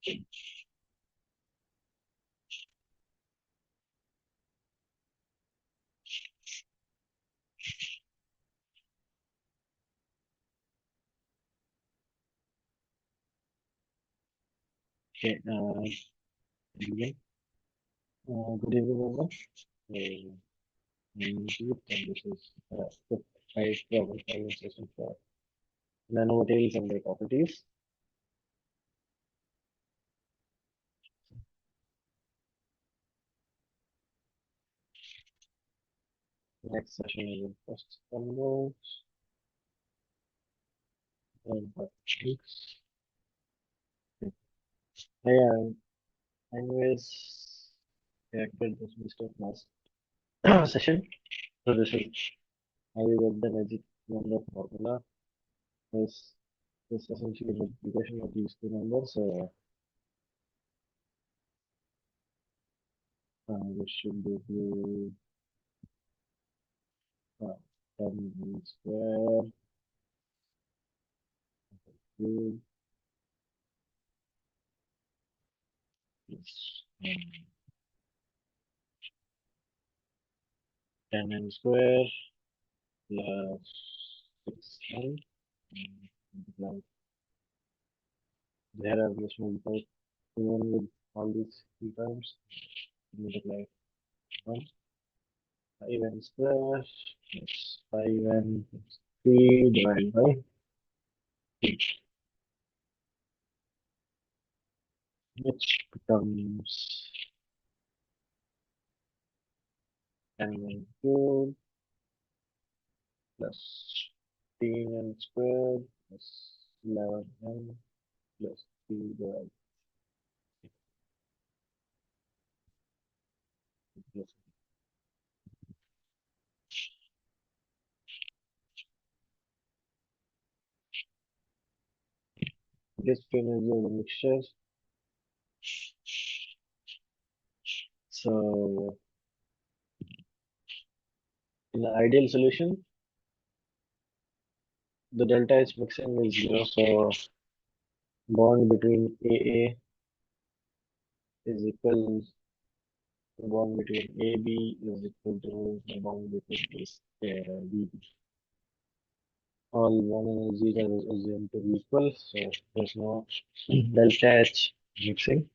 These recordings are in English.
Okay, begin. Good evening, everyone. I'm Sept, and this is the five problem solving session for nanomaterials and their properties. Next session is in first number and six. Yeah, anyways, reacted this mistake last session. So this is how we get the magic number formula. This essentially multiplication of these two numbers. This should give you 10 square cube plus 10n square plus 6n. Multiply. There I just multiply 2n with all these three terms. Multiply 1. 5n square plus 5n plus 3 divided by 3, which becomes 10n cube plus 15n square plus 11n plus 3 divided by 3. This energy of the mixture. So in the ideal solution, the delta H mixing is 0, so bond between AA is equal to bond between AB is equal to the bond between BB. All bond energies are assumed to be equal, so there's no delta H mixing.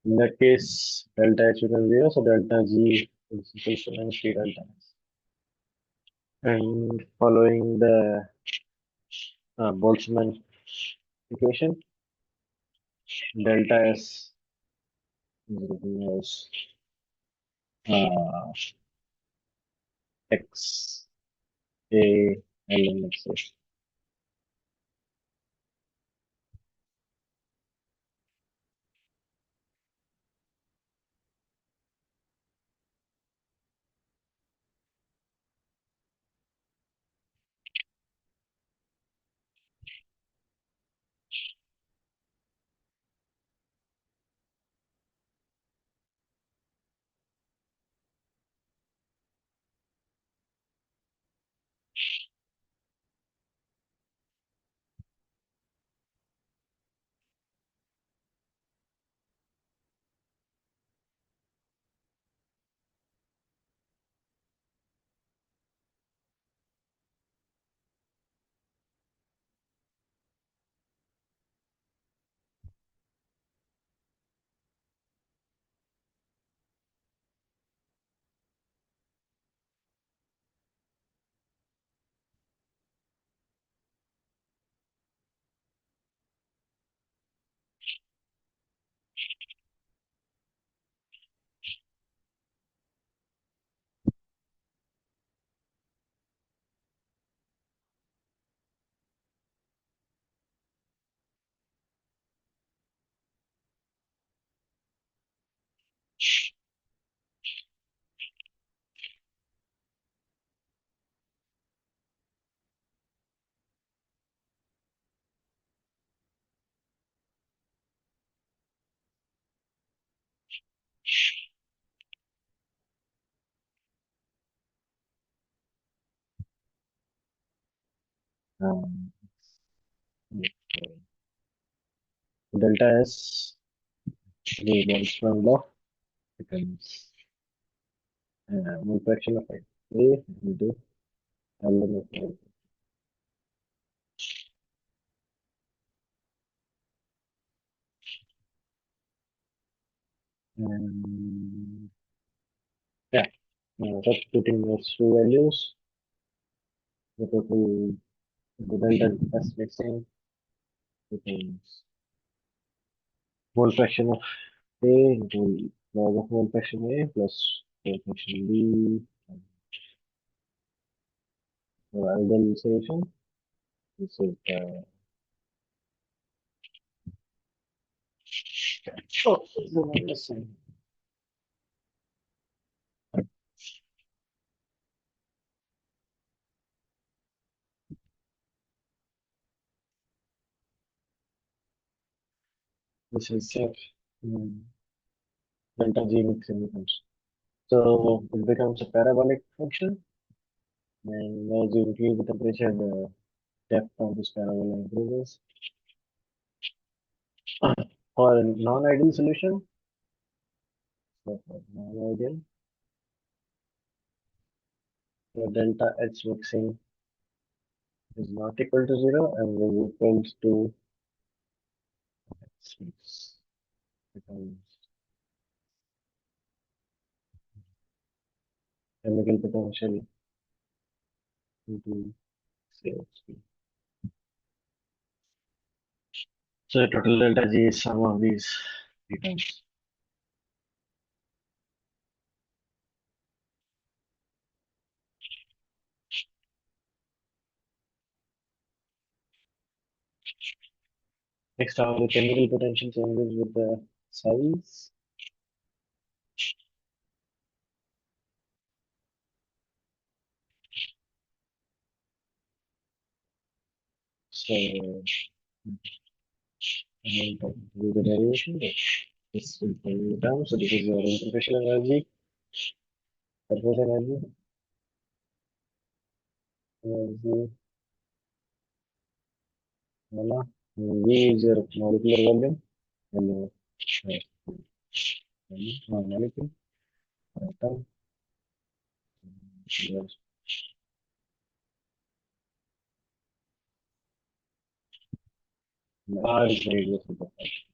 In that case, delta H becomes 0, so delta G is equal to minus 3 delta S. And following the Boltzmann equation, delta S is written as x a ln x. Um, okay. delta S, the Boltzmann law, becomes one fraction of A into L of A. And yeah, substituting those two values, the total, the delta S mixing becomes one fraction of A into log of one fraction A plus one fraction B. For ideal solution, this is oh, the one missing. This is delta G mixing becomes. So it becomes a parabolic function, and as you increase the temperature, the depth of this parabola increases. For a non-ideal solution, so for non-ideal, the delta H mixing is not equal to 0 and is equals to H mix becomes chemical potential into CH3. So total delta G is sum of these terms. Next, how the chemical potential changes with the size. So I'm going to do the derivation. This will bring it down. So this is your interfacial energy, surface energy, voila. V is your molecular volume, and molecule, atom, yes. R is radius of the particle.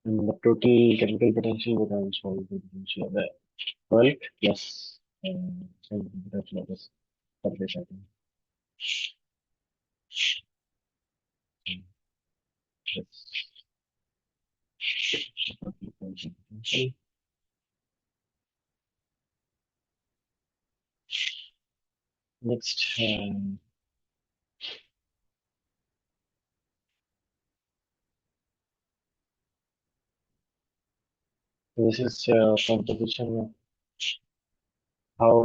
And the total chemical potential becomes molecular potential of the bulk plus chemical potential of this surface atom. Yes. Next, this is composition, how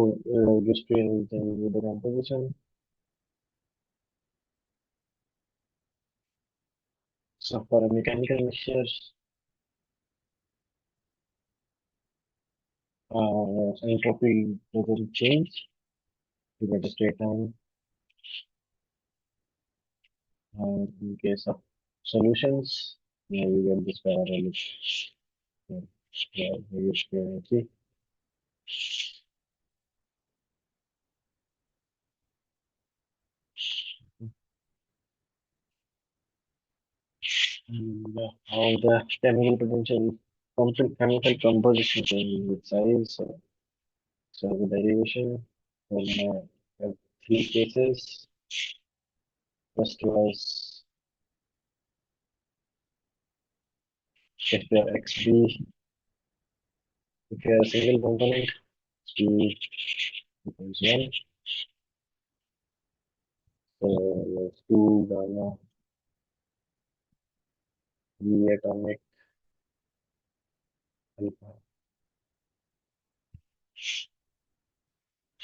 this train with the composition. So for a mechanical mixture, entropy doesn't change. You get a straight line. In case of solutions, you get this parallel. See. And how the chemical potential, chemical composition changes with size. So the derivation will have three cases. First was if you are XB, if you are a single component, XB becomes 1. So 2 gamma V atomic alpha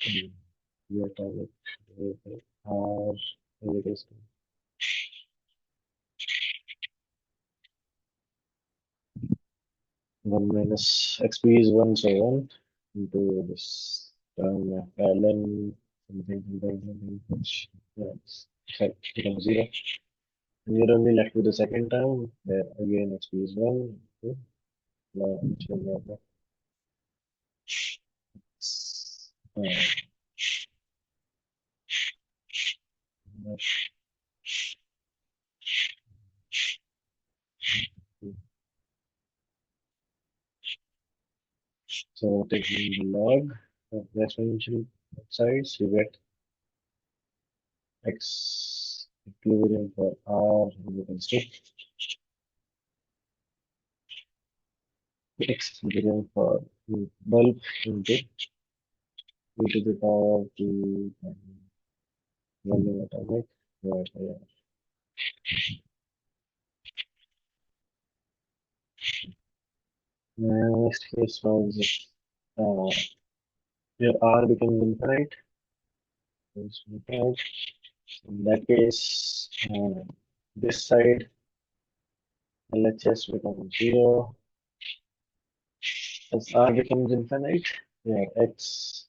V atomic R is 1 minus xp is 1, so 1 into this term ln something, which set becomes 0. And you're only left with the second term, where again xp is 1. Okay. Now, which will be so taking the log of the exponential sides, you get x equilibrium for r equals to x equilibrium for bulk into e to the power to volume atomic. Yeah. Next case was your r becomes infinite. Infinite. In that case, this side LHS becomes 0. As r becomes infinite, yeah, x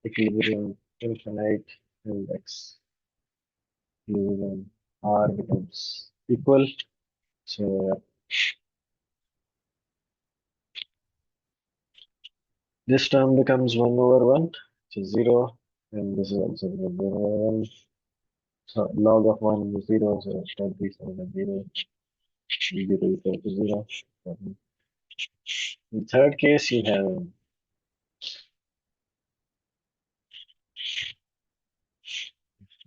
equilibrium infinite and x equilibrium r becomes equal. So this term becomes 1 over 1, which is 0, and this is also 1 over 1. So log of 1 is 0, so that is 0, 0 equal to 0. In third case, you have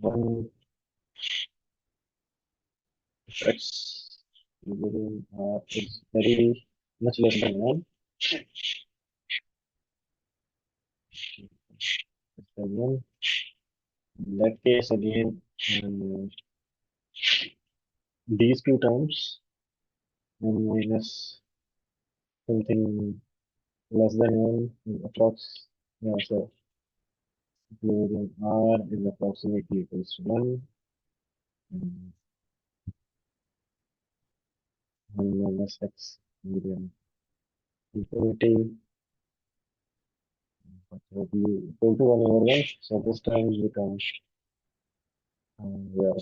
1 x equilibrium r is very much less than 1. In that case, again, these two terms, 1 minus something less than 1 is approx. Yeah, so equilibrium r is approximately equals to 1. And 1 minus x equilibrium infinity will be equal to 1 over 1. So this time becomes yeah,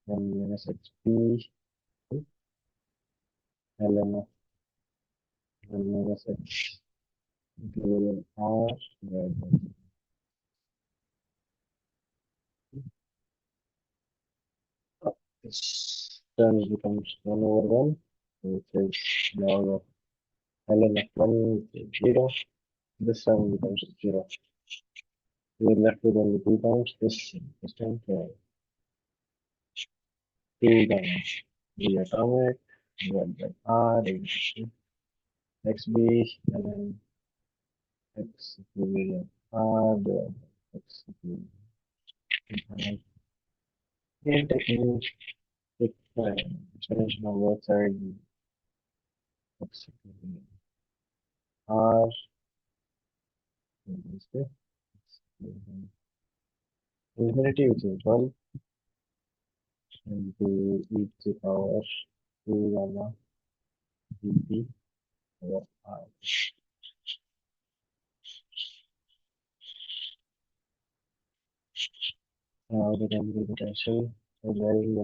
1 minus xp ln of 1 minus x equilibrium r divided by this term becomes 1 over 1, which is log of ln of 1 is 0. This term becomes 0. We're left with only 2 terms. This time, 2 times the atomic divided by r equals to xb and then x equilibrium r divided by x equilibrium. And taking exponential on both sides, x equilibrium r equals to infinity, which is 1, into e to the power 2 gamma dt over r. Now the chemical potential is varying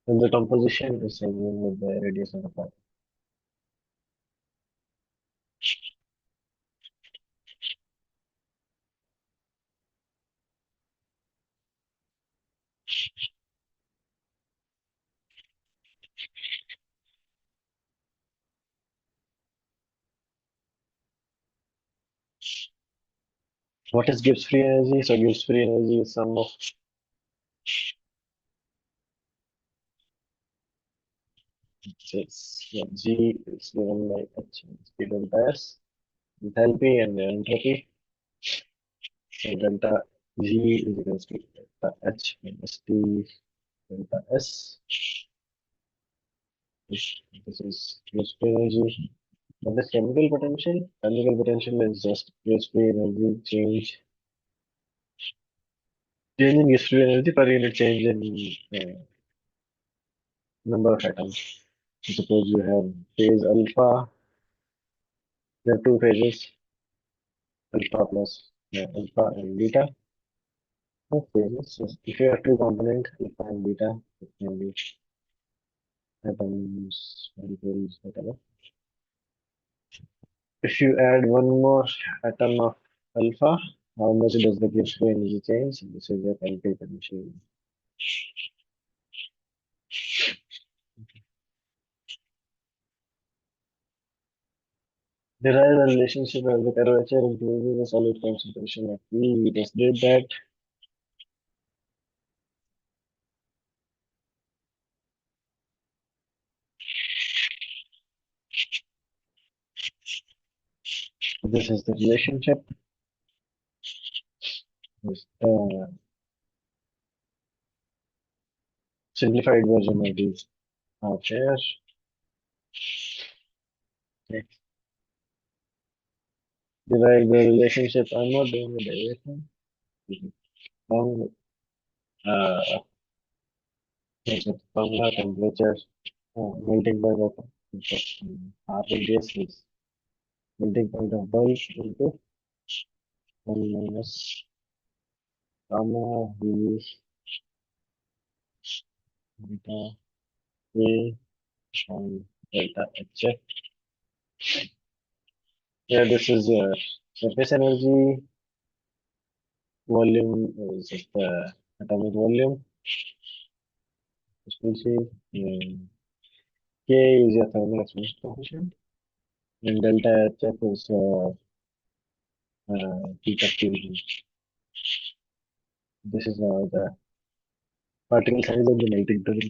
with the composition is varying with the radius of the particle. What is Gibbs free energy? So Gibbs free energy is sum of yeah, G is given by H P delta S, enthalpy and entropy. So delta G is equal to delta H minus T delta S. This is Gibbs free energy. And this chemical potential is just Gibbs free energy change in Gibbs free energy per unit change in number of atoms. Suppose you have phase alpha, there are two phases, alpha plus alpha and beta. No phases. So if you have two components, alpha and beta, it can be atoms, molecules, whatever. If you add one more atom of alpha, how much does the Gibbs energy change? This is a calculator machine. Derive a relationship as the curvature increases the solid concentration of V. We just did that. This is the relationship. This simplified version of these are there. Okay. Derive the relationship. I'm not doing the derivation. Long, here's the formula temperature, melting point of R radius is melting point of bulk into 1 minus gamma V beta A and delta H. Yeah, this is surface energy. Volume is just the atomic volume. Species. K is your thermal expansion coefficient. And delta HF is heat of fusion. This is the particle size of the melting point.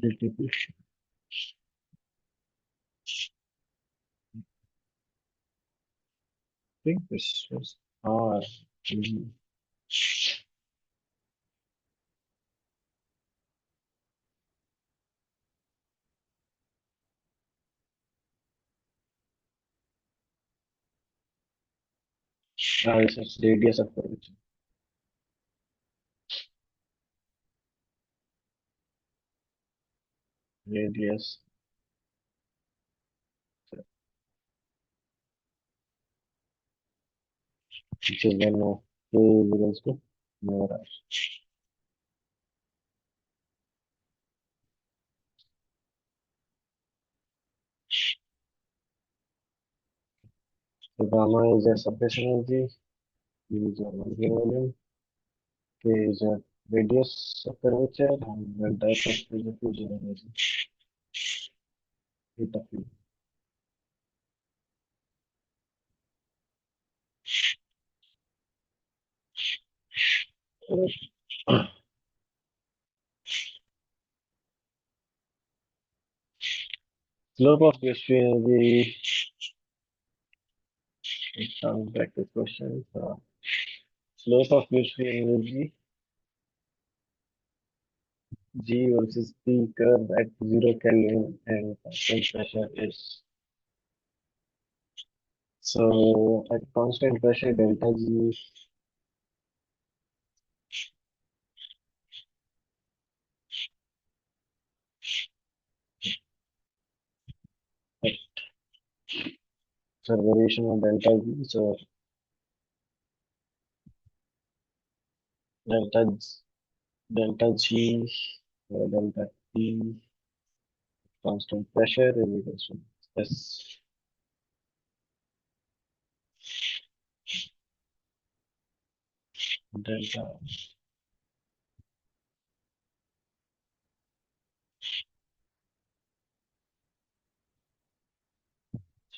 I think this was R. This is radius of curvature. Radius. Which is one of K is equals to more R. So gamma is a surface energy. V is a molecular volume. K is a radius of curvature. And delta F is the fusion energy. Heat of fusion. Slope of chemistry energy. Let's come back to question. Slope of chemistry energy. G versus P curve at 0 Kelvin and constant pressure is. So at constant pressure, delta G at so variation of delta G. So delta delta G delta T constant pressure is equal to S delta G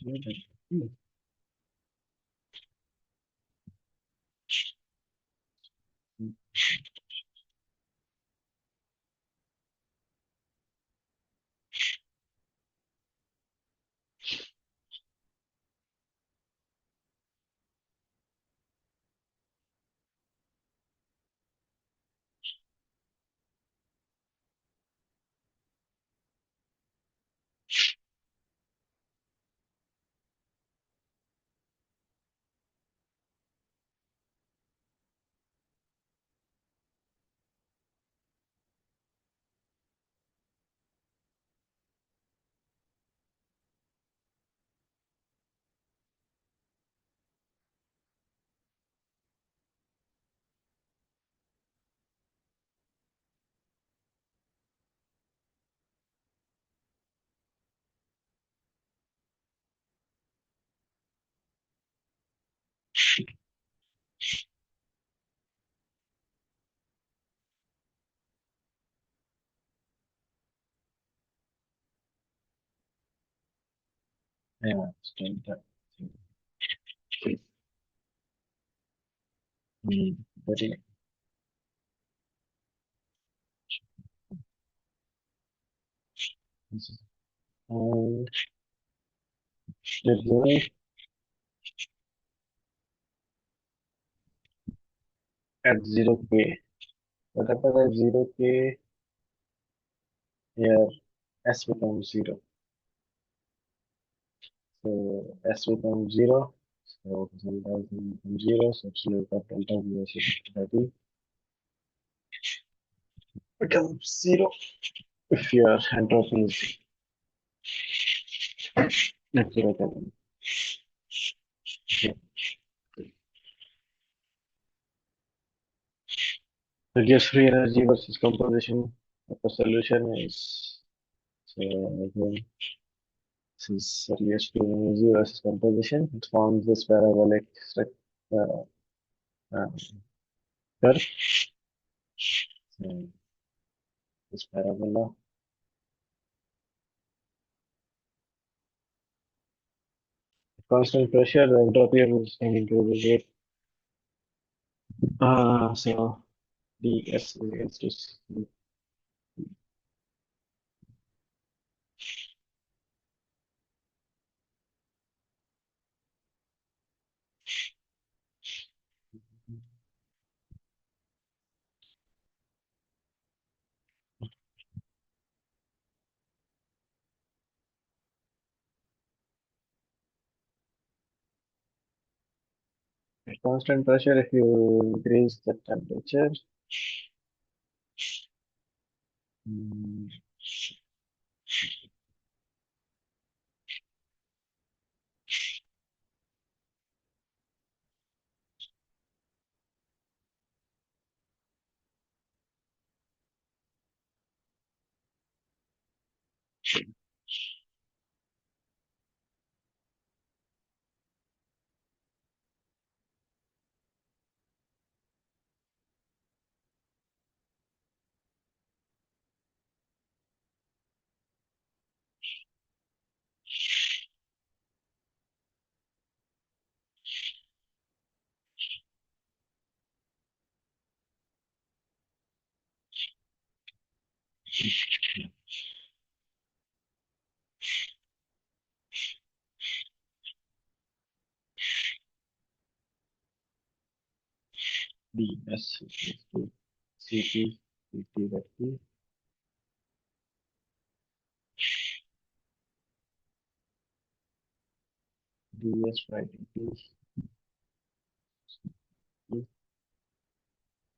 delta T. Yeah, it's delta. Very nice. And the zone at 0k. What happens at 0k? Here s becomes 0. So s becomes 0. So delta becomes 0. So absolute of delta V S is 30 becomes 0 if your entropy is net 0 Kelvin. So gas free energy versus composition of a solution is so again, this is gas free energy versus composition. It forms this parabolic uh, uh, curve. So this parabola. Constant pressure, the entropy of is going to be great. So ds is just at constant pressure. If you increase the temperature, mm, ds is to cp dt by t ds by dt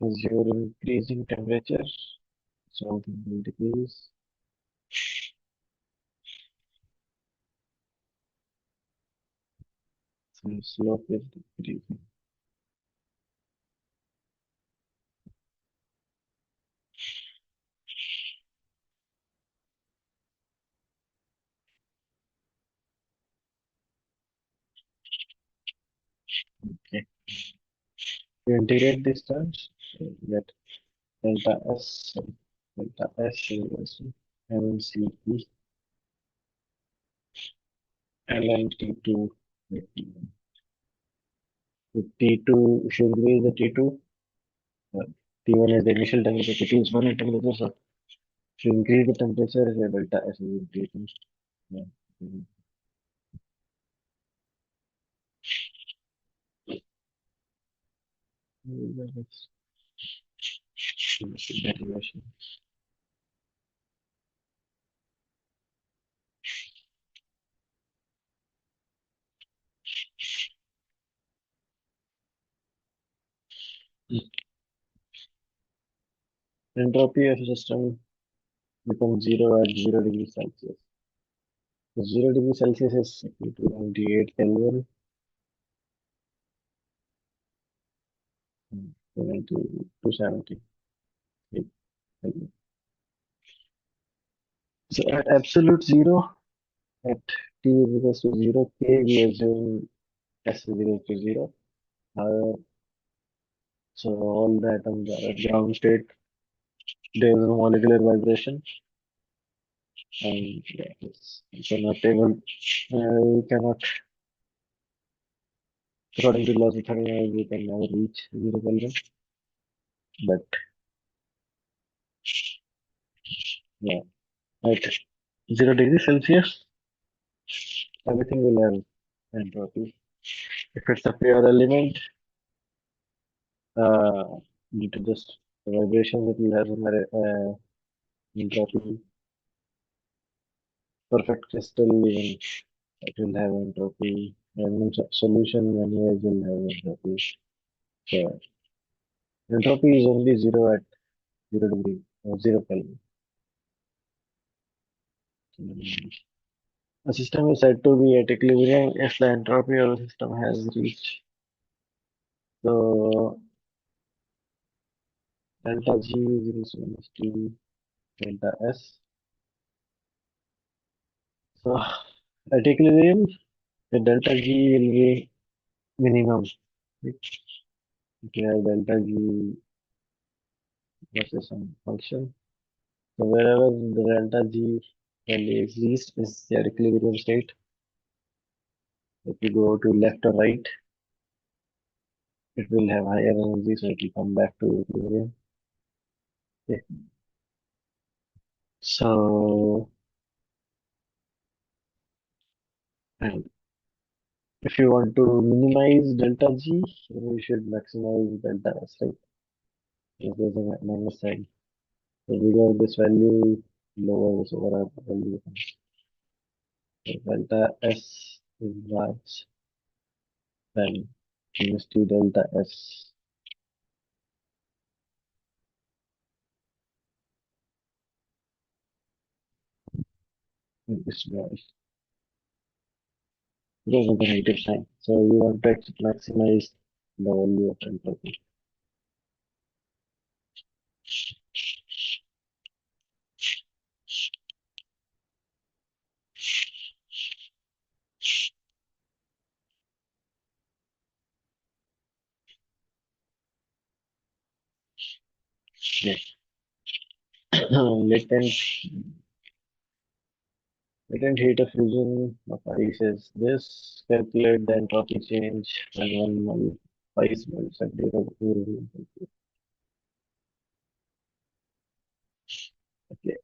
is your increasing temperature. Something will decrease. So slope is decreasing. Okay. To integrate these terms, so you get delta s, delta s is equals to mce ln t2 with t1. With T2, if you increase the T2, uh, T1 is the initial temperature, T2 is final temperature. So if you increase the temperature, the delta S will increase. Yeah. Mhm. Derivation. Entropy of a system becomes zero at 0 degrees Celsius. So 0 degrees Celsius is equal to 98 Kelvin, equivalent to 270 Kelvin. So at absolute zero, at t is equals to 0k, we assume S is equal to 0. So all the atoms are at ground state. There is no molecular vibration. And yeah, it's not able, we cannot, according to laws of thermodynamics, we can never reach 0 Kelvin. But yeah, at 0 degrees Celsius, everything will have entropy. If it's a pure element, uh, due to just the vibrations, it will have entropy. Perfect crystal, even it will have entropy. And solution anyways will have entropy. So entropy is only zero at 0 degree or 0 Kelvin. A system is said to be at equilibrium if the entropy of the system has reached. So delta G is equal to delta S. So at equilibrium, the delta G will be minimum. If you have delta G versus some function. So wherever the delta G value exists is their equilibrium state. If you go to left or right, it will have higher energy, so it will come back to equilibrium. Okay. So, and if you want to minimize delta G, you should maximize delta S, right? If there's a minus sign. The bigger this value, lower this overall value. So delta S is large, then minus 2 delta S is small. Because of the negative sign. So you want to maximize the value of entropy. Yeah. latent latent heat of fusion of ice is this. Calculate the entropy change when one mole ice melts at 0 Celsius. Okay.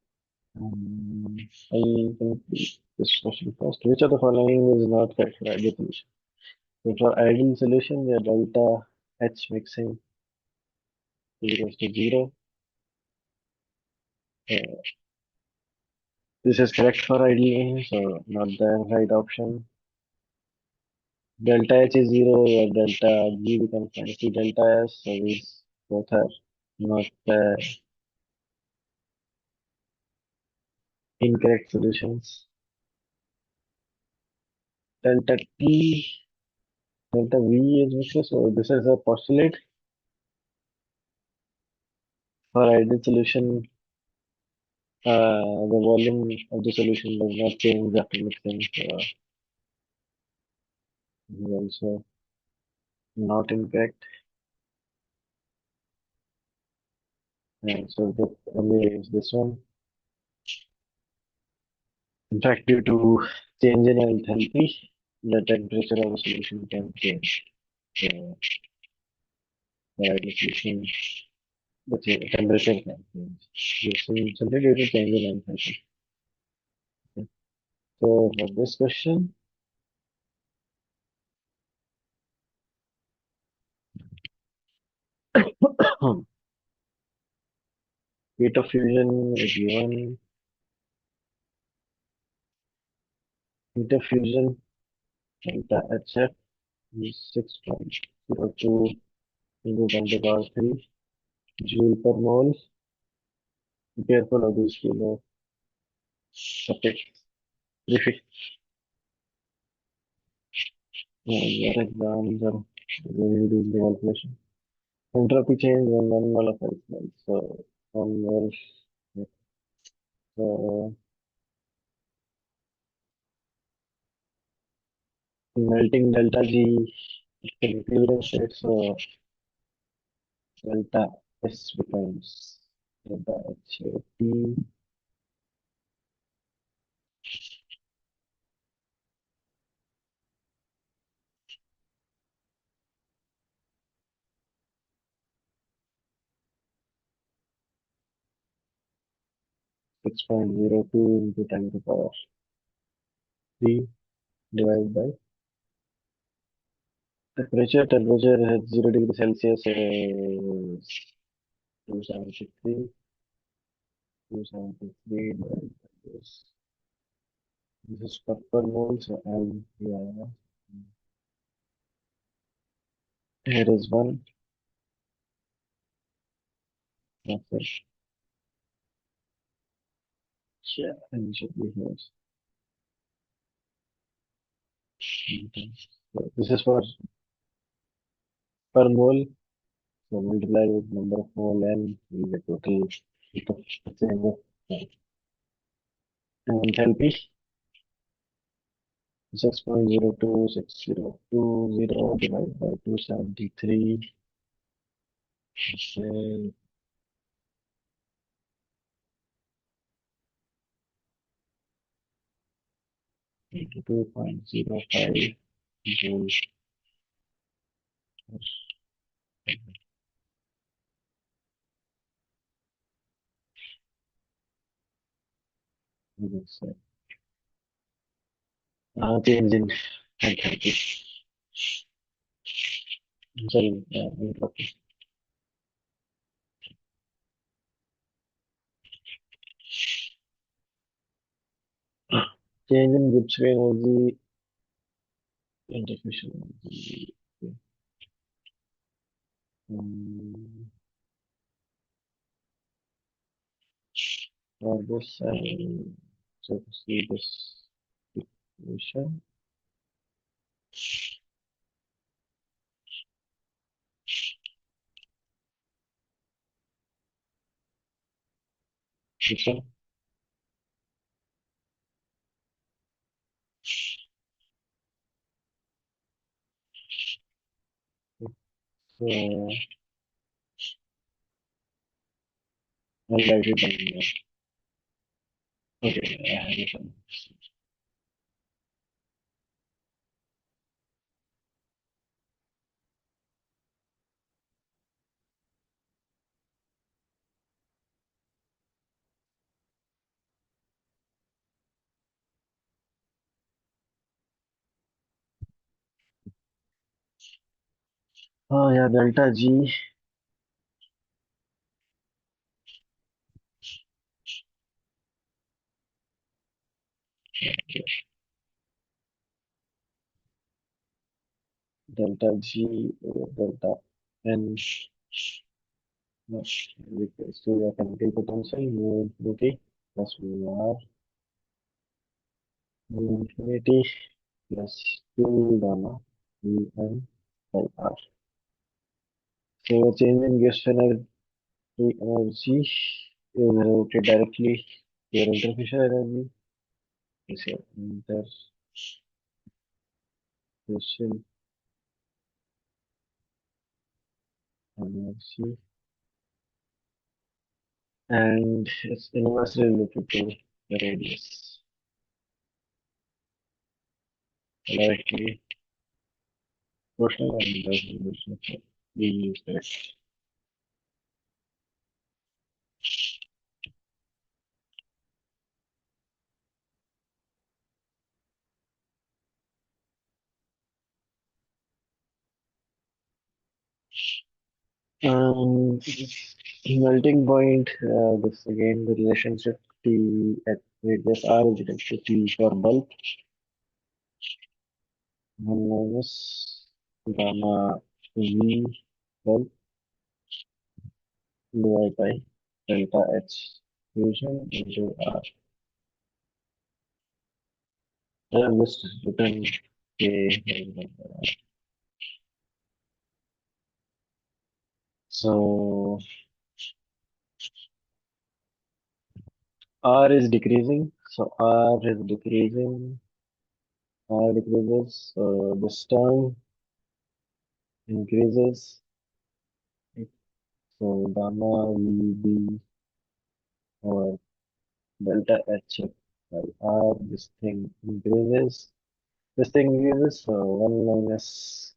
I complete this question first. Which of the following is not correct for ideal solution? So for ideal solution, the delta H mixing is equals to 0. Uh, this is correct for ideal, so not the right option. Delta H is 0, where delta G becomes minus T delta S, so these both are not incorrect solutions. Delta T, delta V is mixed, so this is a postulate for ideal solution. The volume of the solution does not change after mixing, so this is also not incorrect. And so the only is this one. In fact, due to change in enthalpy, the temperature of the solution can change. So the ideal solution, the temperature can change. This is simply due to change in enthalpy. Okay. So for this question, heat of fusion is given. Heat of fusion delta HF is 6.02 into 10 to the power 3 joule per mole. Be careful of this kilo suffix prefix. Your exams are very doing the calculation. Entropy change when one mole of ice melts. So one mole. So melting delta G is the equilibrium state. So delta S becomes delta H T 6.02 into 10 to the power 3 divided by temperature at 0 degree Celsius is 273. 273 divided by this. This is per mole, so yeah. Here is one. That's it. Yeah, and it should be here. So this is for per mole. So multiply with number of mole and we get total heat of exchange of enthalpy. 6.02602 divided by 273. Say 82.05 joules per second. Change in enthalpy. Sorry, entropy. Change in Gibbs energy, interfacial energy. For this, so to see this equation. This one. So I'll write it down here. Okay, I have this one. Oh yeah, delta G. Delta G over delta N equals to the chemical potential mu infinity plus mu R mu infinity plus 2 gamma V N by R. So the change in gas energy is related directly to your interfacial energy. Is your interfacial energy and it's inversely related to the radius. Directly proportional and inversely proportional. We use that. Melting point, this again the relationship T at radius R is equal to T for bulk 1 minus gamma V bulk divided by delta H fusion into R. I have just written K. So R is decreasing. So R is decreasing. R decreases. So this term increases. So gamma will be or delta H by R. This thing increases. This thing increases. So 1 minus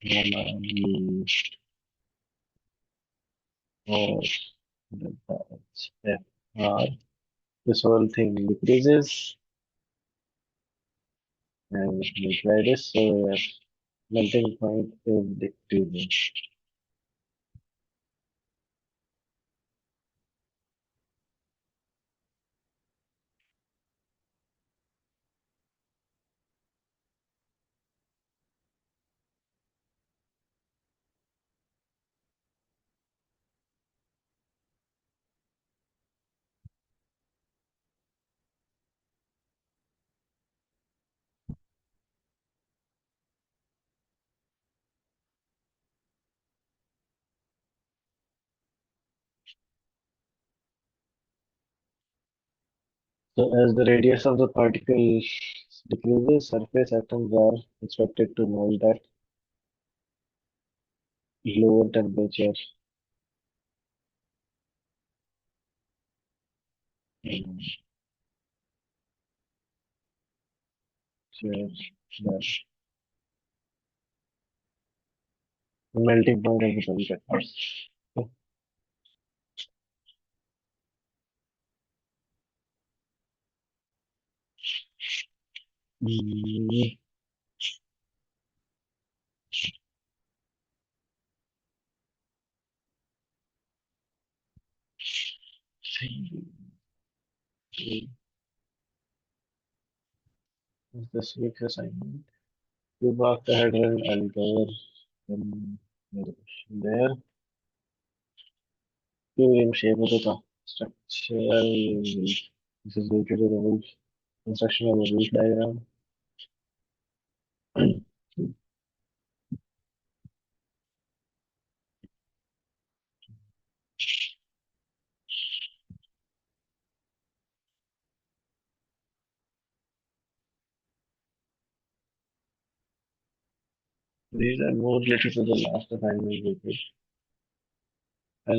gamma V or delta H F R. This whole thing decreases and we try this, so your melting point is decreasing. So as the radius of the particle decreases, surface atoms are expected to melt at lower temperature. And so the melting point of the subatoms. Mm, this week's assignment. You mark the headroom and cover them there. Premium shape of the structural. This is related to the roof construction of the roof diagram. These are more related to the last assignment we did. I'll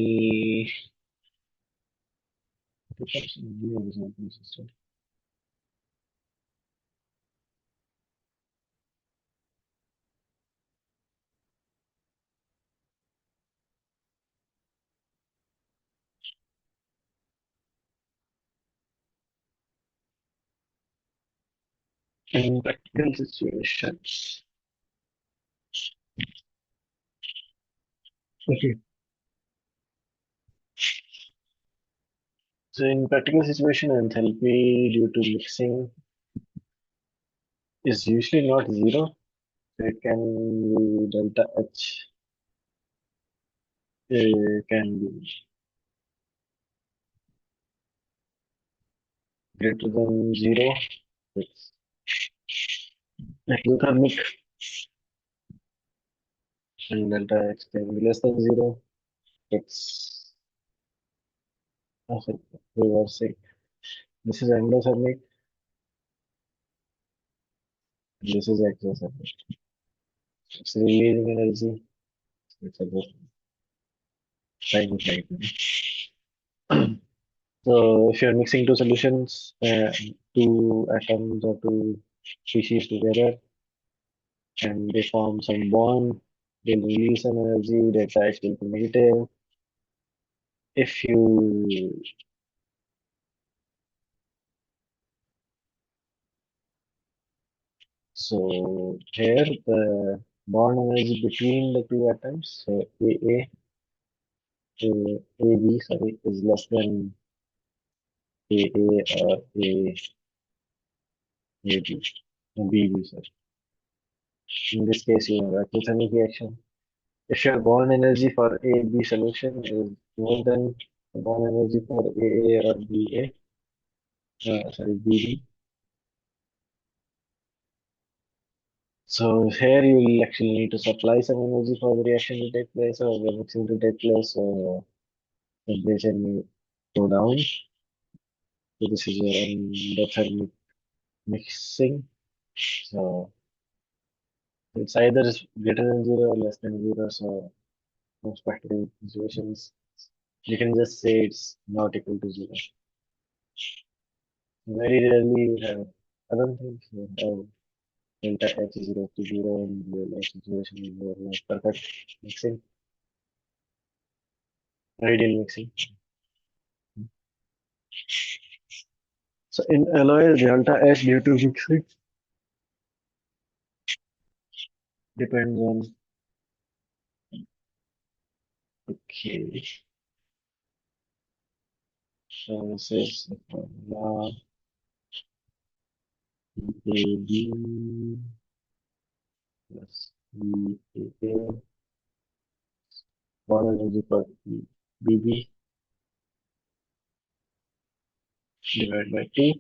pick up some new examples instead. In practical situations. Okay. So in practical situation, enthalpy due to mixing is usually not zero. So it can be delta H can be greater than zero. It's exothermic and delta H can be less than zero. It's reversing. This is endothermic. This is exothermic. It's releasing energy. It's about time right now. So if you're mixing two solutions, two atoms or two species together, and they form some bond, they'll release some energy, delta H will be negative. If you so here the bond energy between the two atoms, so AB sorry, is less than AA or AB, BB sorry. In this case, you have a Platonic reaction. If your bond energy for AB solution is more than the bond energy for AA or sorry, BB, so here you will actually need to supply some energy for the reaction to take place or the mixing to take place. So temperature may go down. So this is your endothermic mixing. So it's either greater than zero or less than zero. So most practical situations, you can just say it's not equal to zero. Very rarely you have, I don't think you have delta H is equal to zero in real life situation where like perfect mixing, ideal mixing. So in alloy, delta H due to mixing depends on, okay, so this is the formula EAB plus EAA, 1 is equal to BB divided by 2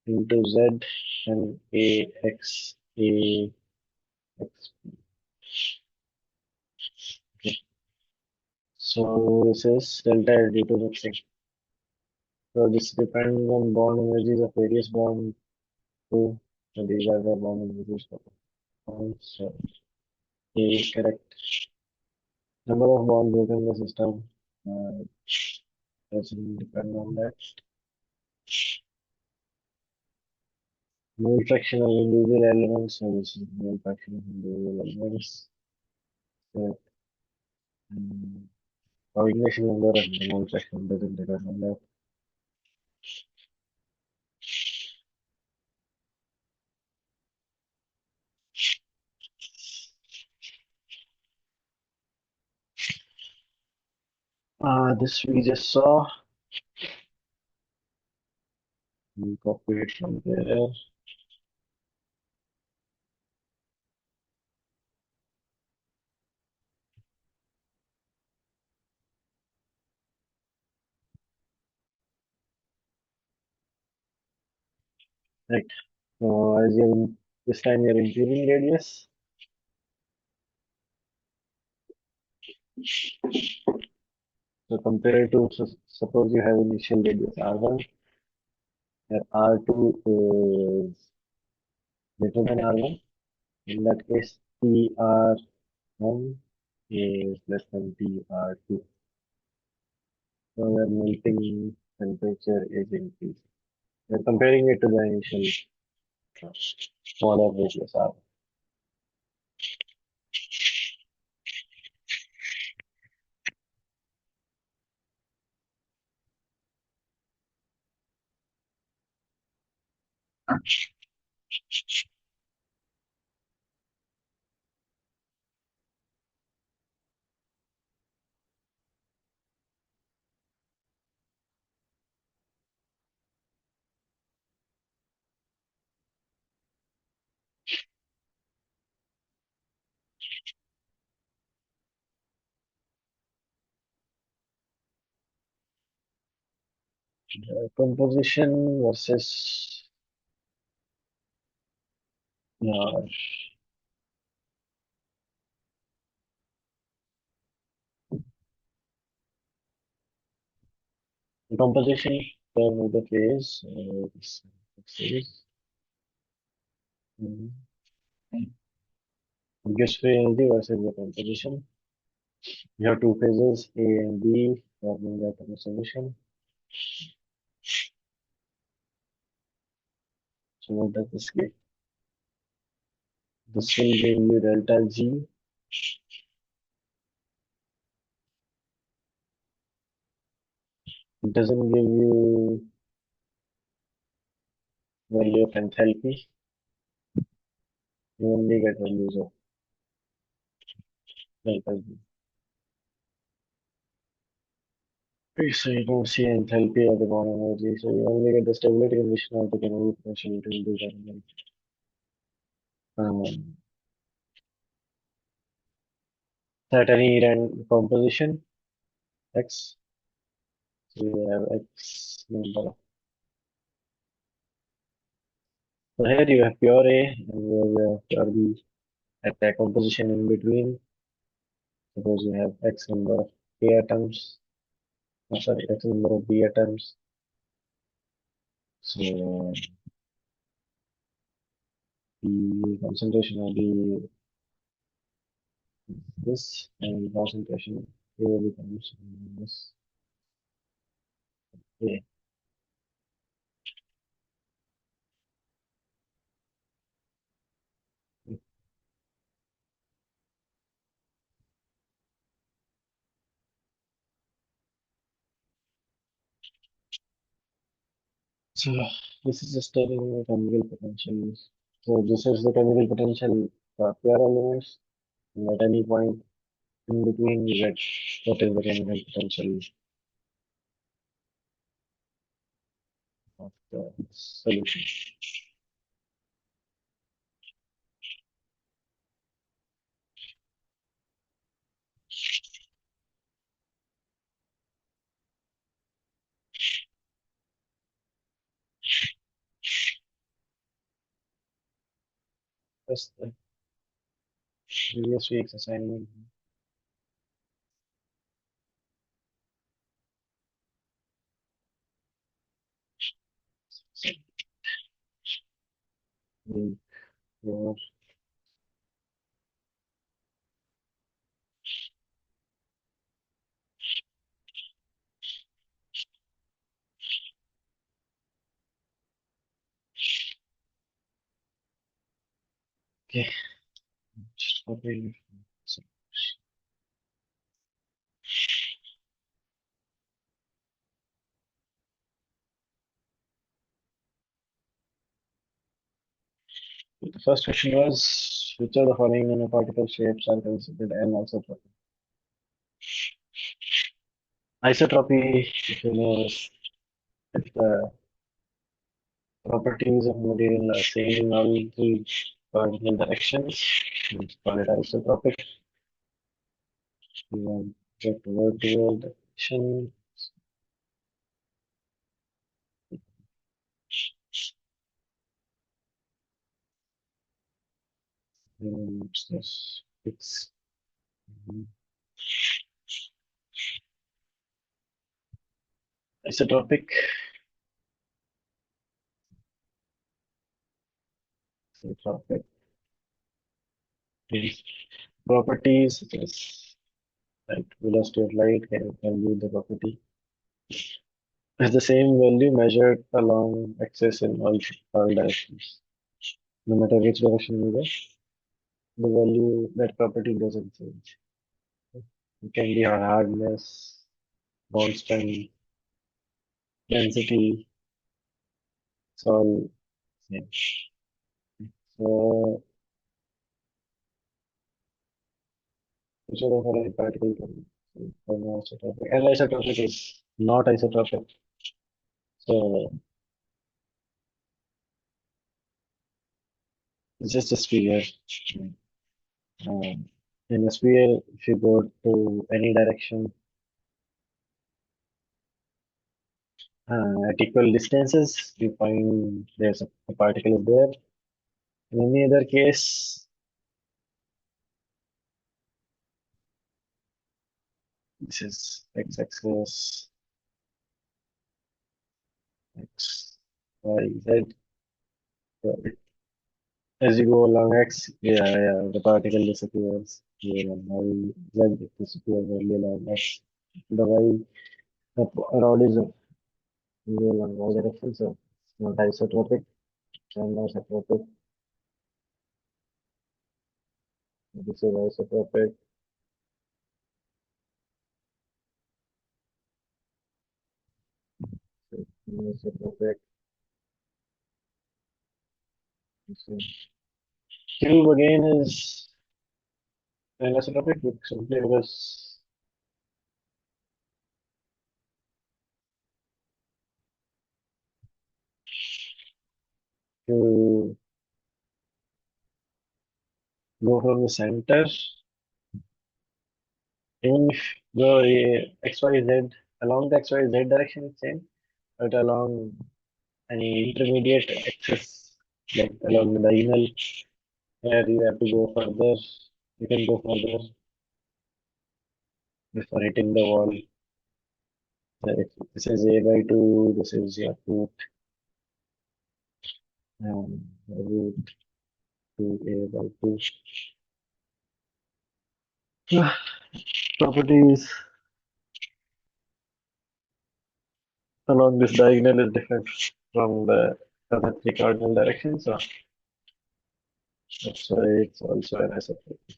into Z and AX, AX. Okay. So this is delta H due to mixing. So this depends on bond energies of various bond two. So these are the bond energies for bonds. So A is correct. Number of bonds within the system doesn't depend on that. Mole fraction of individual elements. So this is mole fraction of individual elements. So, coordination number and the mole fraction doesn't depend on that. This we just saw. We copy it from there. Right. So as you this time you're increasing radius. So compared to suppose you have initial radius R1, where R2 is greater than R1. In that case, PR1 is less than PR2. So the melting temperature is increasing. We're comparing it to the initial smaller radius R. Composition versus uh, composition term of the phase. This is gives free energy versus the composition. You have two phases, A and B, forming the atomic solution. So what does this give? This will give you delta G. It doesn't give you value of enthalpy. You only get values of delta G. Okay, so you don't see enthalpy of the bond energy. So you only get the stability condition of the chemical potential to do that. At any random composition, X, so you have X number. So here you have pure A and you have pure B. At the composition in between, suppose you have X number of A atoms, sorry, X number of B atoms. So the concentration of the this and concentration A becomes this A. So this is just telling the chemical potential. So this is the chemical potential for pure elements. And at any point in between, you get what is the chemical potential of the solution. That's the previous week's assignment. Week four. Okay. Just copy. So the first question was which of the following nanoparticle shapes are considered anisotropy? Isotropy, if you know, is if the properties of material are same in all three cardinal directions, we call it isotropic. We want get vertical direction, it's this it's isotropic. Isotropic is properties such as like velocity of light can be the property. It's the same value measured along axis in all directions. No matter which direction you go, the value that property doesn't change. It can be hardness, bond strength, density, it's all same. So which are the following particle can form isotropic? And isotropic is not isotropic. So it's just a sphere. In a sphere, if you go to any direction at equal distances, you find there's a particle is there. In any other case, this is x-axis, x, y, z. So as you go along x, the particle disappears. Here on y, z it disappears only along x. The y, the rod is go along y direction, so it's not isotropic, and isotropic. This is isotropic. Isotropic. Cube again is anisotropic simply because you go from the center, even if the XYZ along the XYZ direction is same, but along any intermediate axis, like along the diagonal, where you have to go further, you can go further before hitting the wall. If this is A by 2, this is your root, root 2A by 2. Properties along this diagonal is different from the other three cardinal directions, so that's why it's also an isotropic.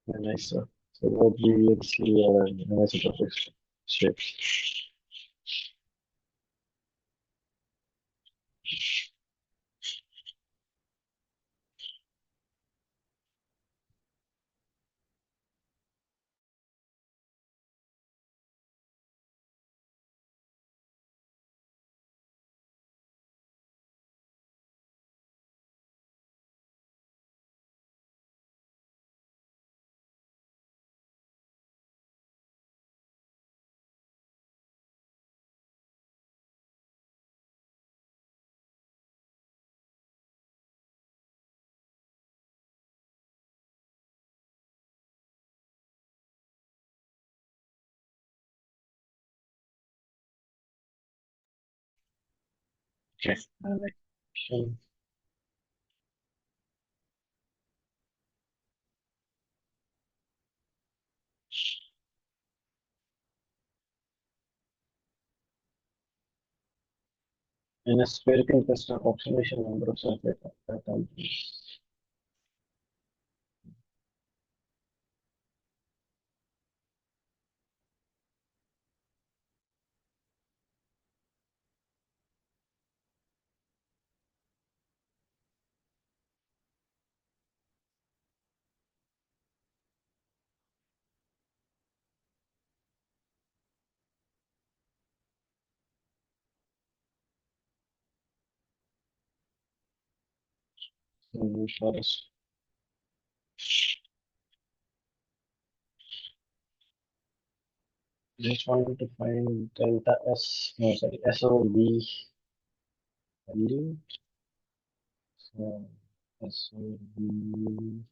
And so what we see are an isotropic shapes. Okay. Direction. In a spherical crystal, approximation number of surface atoms. Forest. Just wanted to find delta S, no, sorry, S over B value. So S over B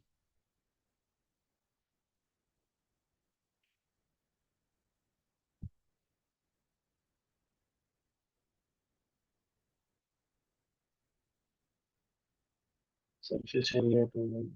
surface area to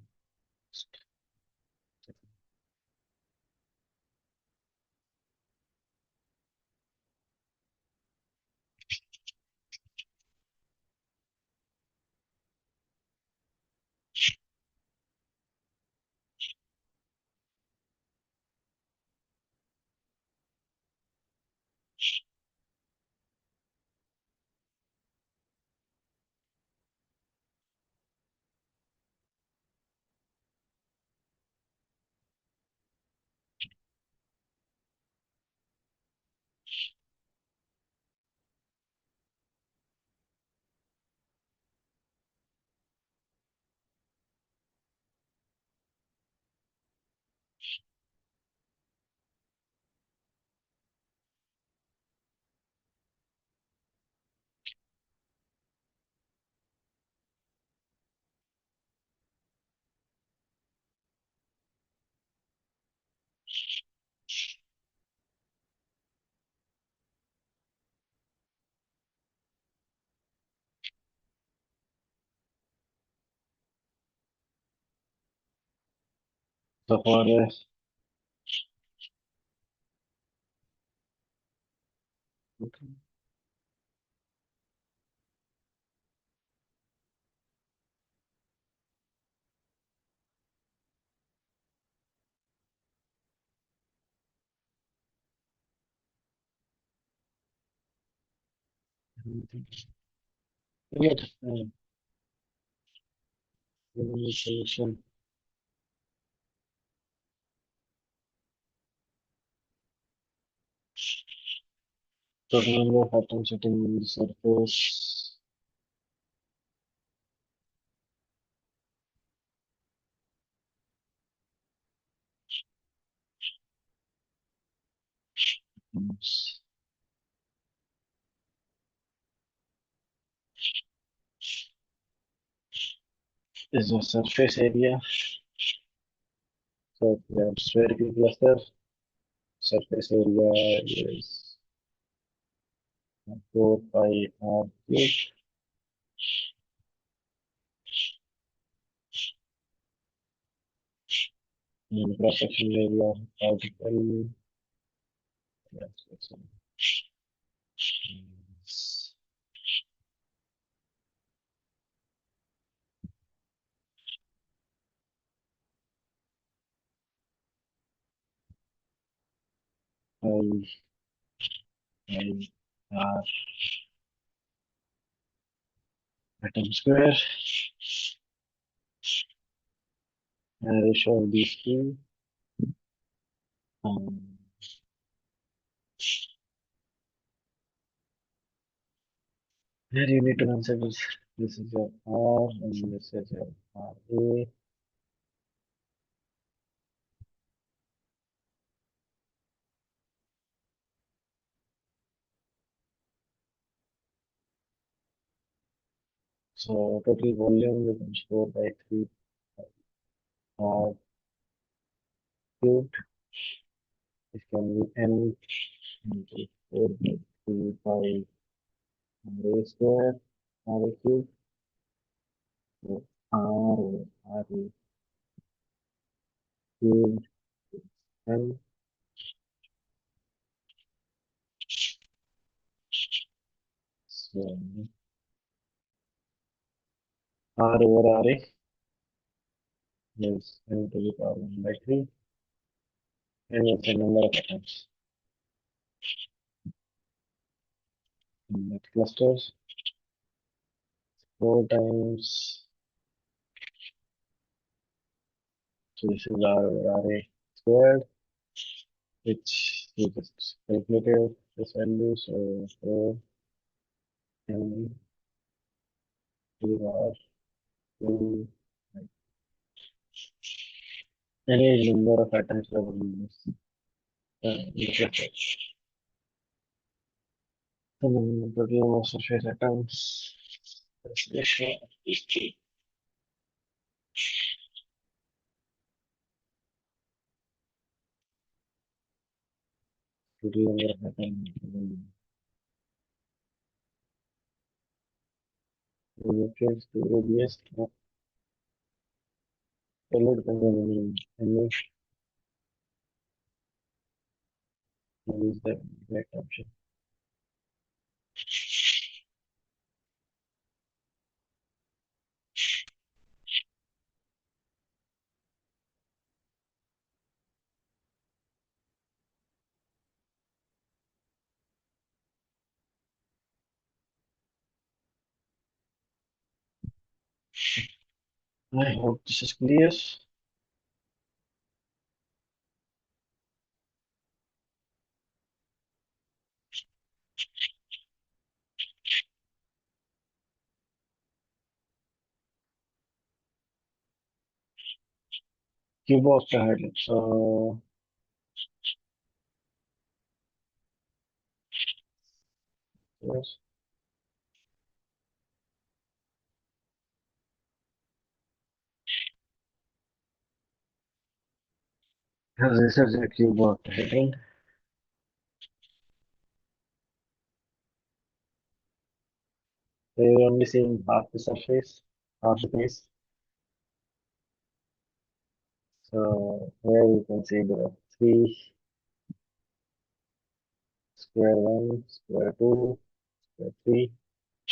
the forest. Okay. Good. Illumination. Total number of atoms sitting on the surface. Is the surface area. So we have spherical cluster. Surface area is 4 pi r cube. And cross section area of particle. Yes, pi r atom square. Ratio of these two. Um, Here you need to consider this. This is your R and this is your RA. So total volume becomes 4 by 3 R cubed. This can be N into 4 by 3 by RA square, RA cubed. So RA cubed N. So R over RA is N to the power 1 by 3. And it's the number of atoms in that clusters. 4 times. So this is R over RA squared, which we just calculated this value. So 4 N to the power 2. Any number of atoms present in this. The cluster. And then the total of surface atoms. This ratio is 3. Total number of atoms. Reference to ABS. Solid contaminant. Use the exact option. I hope this is clear. Cube of the hydrogen. So yes. This is the cube of the hydrogen. So you're only seeing half the surface, half the face. So here you can see there are 3 square 1, square 2, square 3.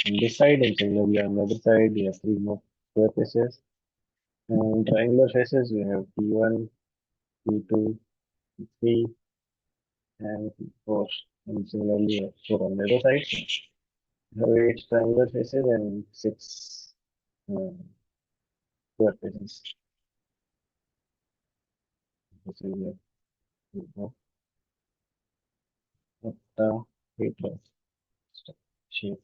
On this side and similarly on the other side you have 3 more square faces. And triangular faces we have P1, P2, P3, and P4. And similarly you have 4 on the other side. You have 8 triangular faces and 6 square faces. This is the octahedral shape.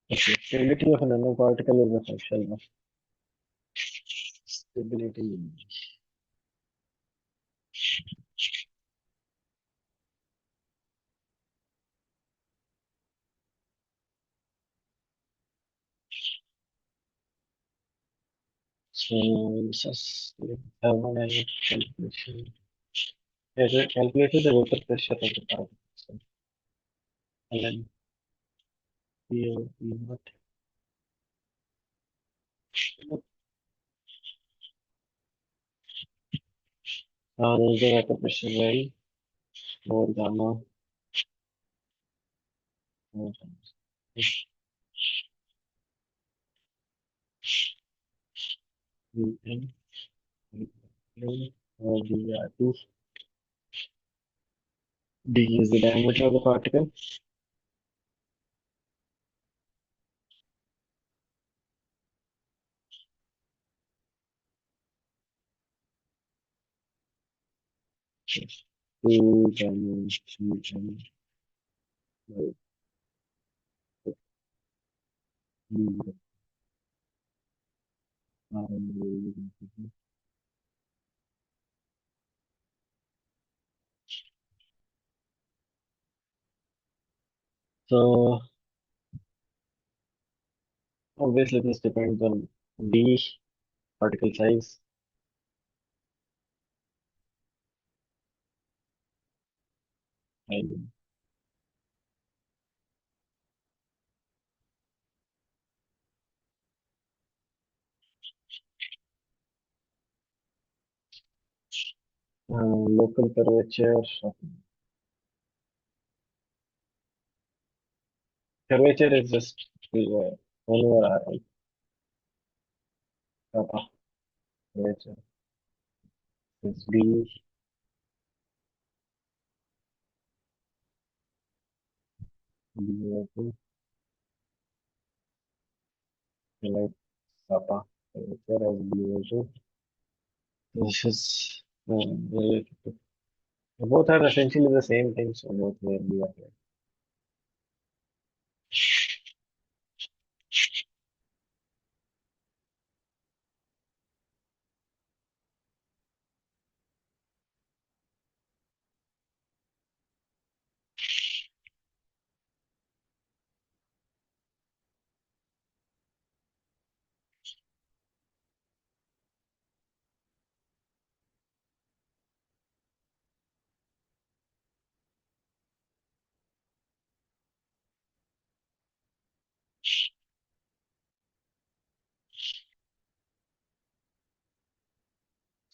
Okay, stability of a nanoparticle is a function of stability. So this is the thermodynamic calculation. Yes, it calculated the vapor pressure of the particle. So ln P O P naught. There's the vector pressure vary over gamma over Vn or dr2. D is the diameter of the particle. Two times Vn by d r. So obviously this depends on d particle size. And local curvature is just 1 over r, right? Kappa curvature is d d over 2 like kappa curvature as d over 2. This is related to both are essentially the same thing, so both will be applied.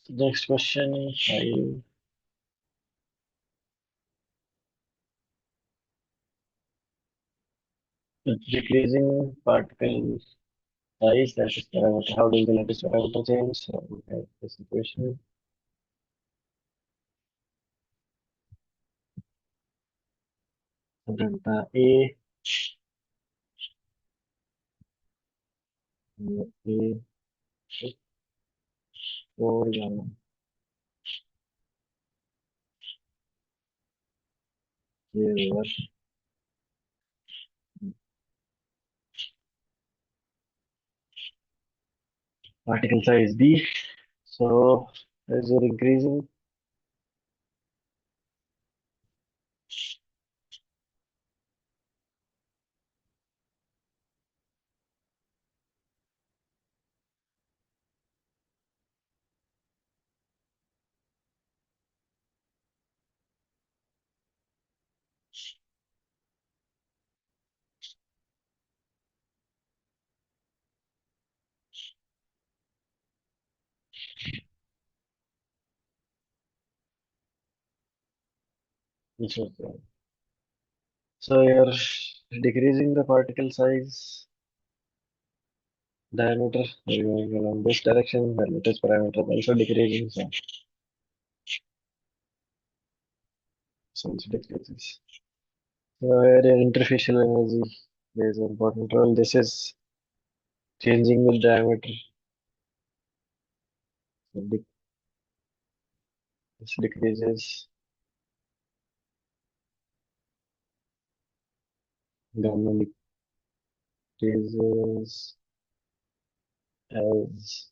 Next question, five. Decreasing particle size, that is parameter. How does the lattice parameter change? So we have this equation. Delta A, A, 4 gamma K over particle size D. So as you're increasing, which was so you're decreasing the particle size diameter, you're going along this direction, the lattice parameter is also decreasing, so it decreases. So where interfacial energy plays an important role. This is changing with diameter. So this decreases, gamma decreases as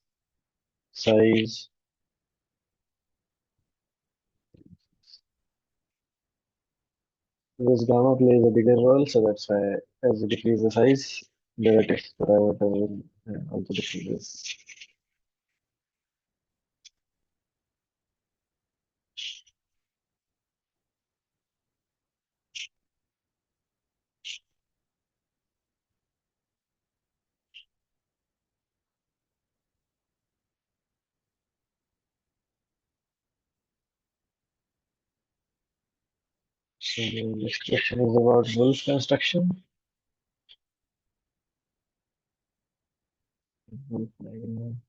size because gamma plays a bigger role, so that's why as you decrease the size, the lattice parameter will also decreases. So the next question is about wolf construction. Wolf diagram.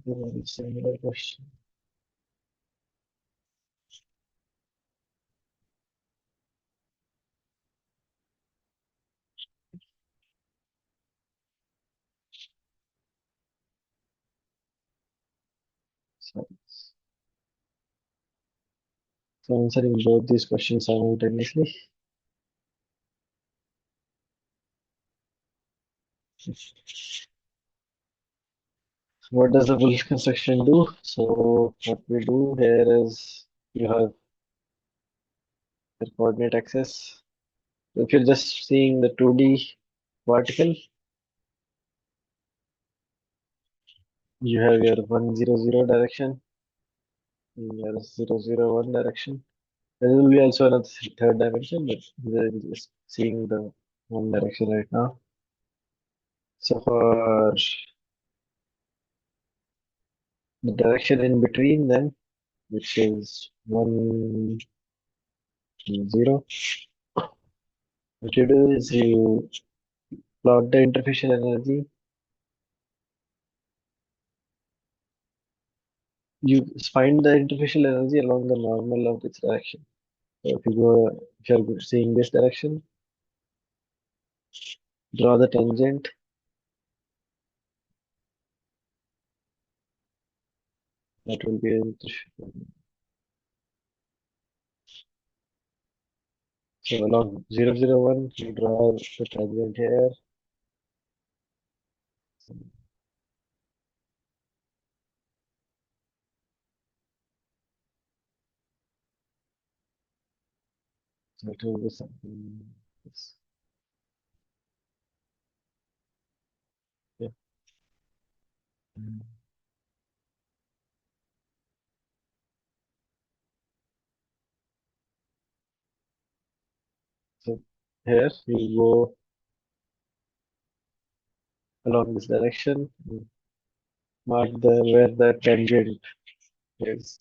Very similar question. So, so answering both these questions simultaneously. What does the wolf construction do? So what we do here is you have the coordinate axis. If you're just seeing the 2D vertical, you have your 100 direction in your 001 direction. There will be also another third dimension, but we're just seeing the one direction right now. So for the direction in between them, which is 1 0, what you do is you plot the interfacial energy. You find the interfacial energy along the normal of its direction. So if you're seeing this direction, draw the tangent. That will be so along 001, you draw the tangent here. So it will be something. This. Yeah. Mm. So here you go along this direction, mark where the tangent is.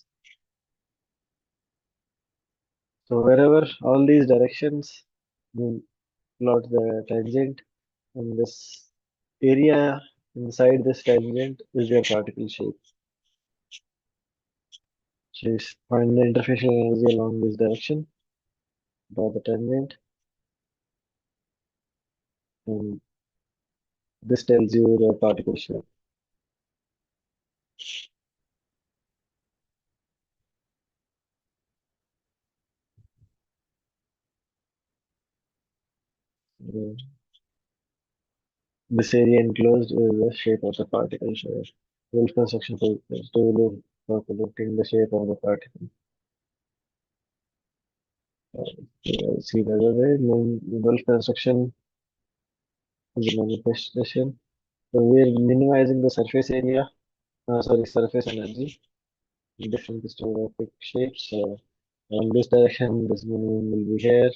So wherever all these directions, you plot the tangent, and this area inside this tangent is your particle shape. So you find the interfacial energy along this direction, draw the tangent, and this tells you the particle shape. Uh, This area enclosed is the shape of the particle. So Wolf construction is to look for predicting the shape of the particle. See the other way, Wolf construction is a manifestation. So we're minimizing the surface area, surface energy in different crystallographic shapes. So in this direction, this minimum will be here.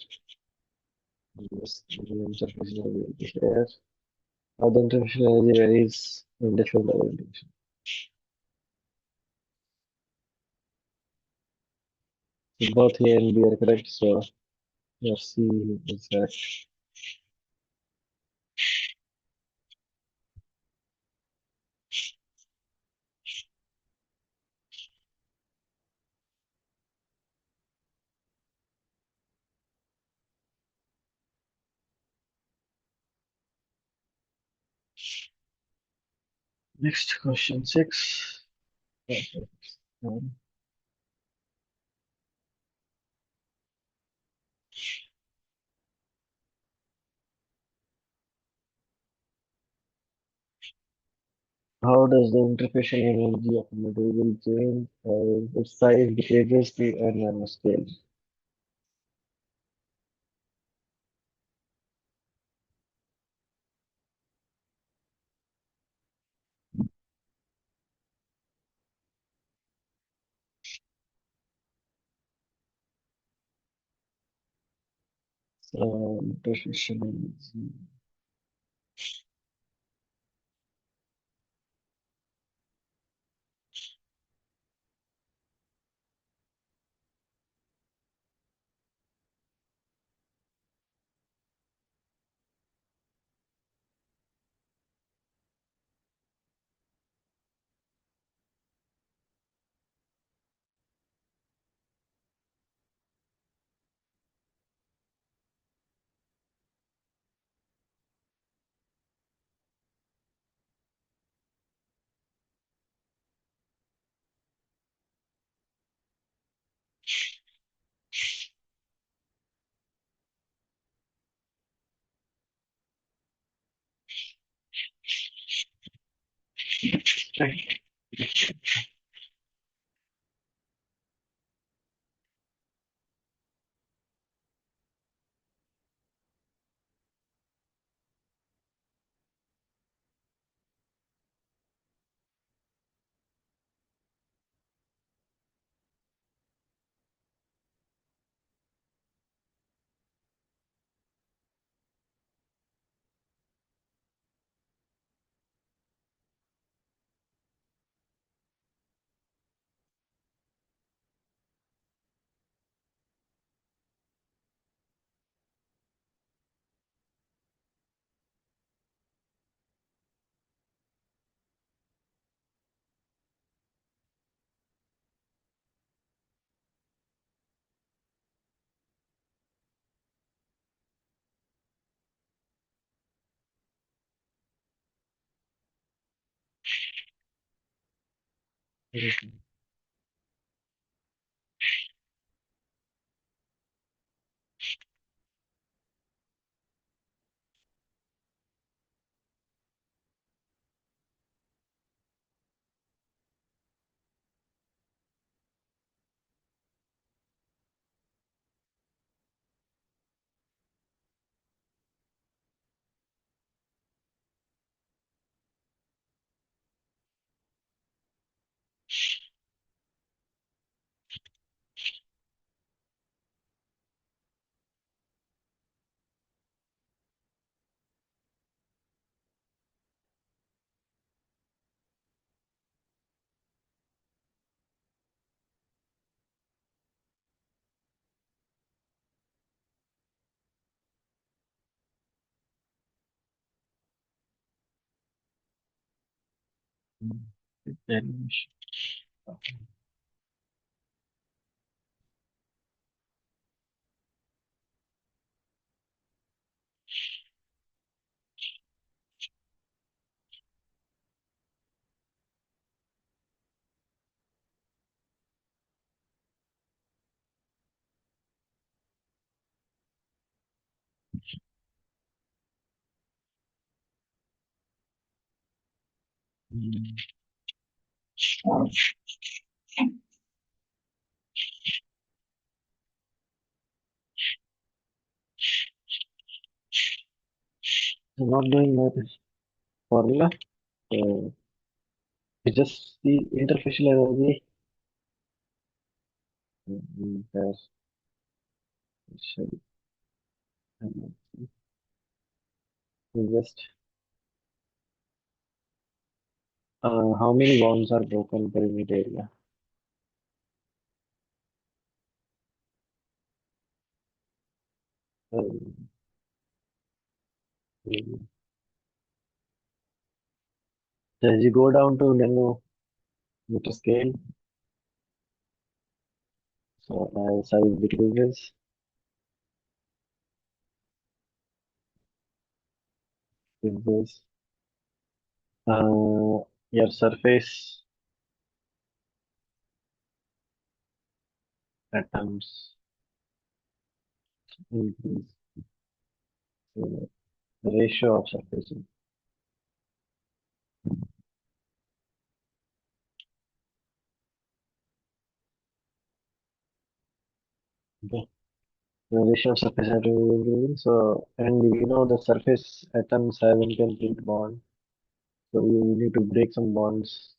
And this minimum surface area will be here. How the interfacial energy varies in different orientations. So both A and B are correct. So your C is correct. Next question 6. Um, How does the interfacial energy of a material change as its size decreases to a nanoscale? Professionalism. Right. Definition. I'm not doing that formula. It's just the interfacial energy. Has just how many bonds are broken per unit area? Um, as you go down to nanometer scale, so as size decreases, decreases, your surface atoms increase. So the ratio of surface. Okay. The ratio of surface atoms is increasing. So, and the surface atoms have incomplete bond. So you need to break some bonds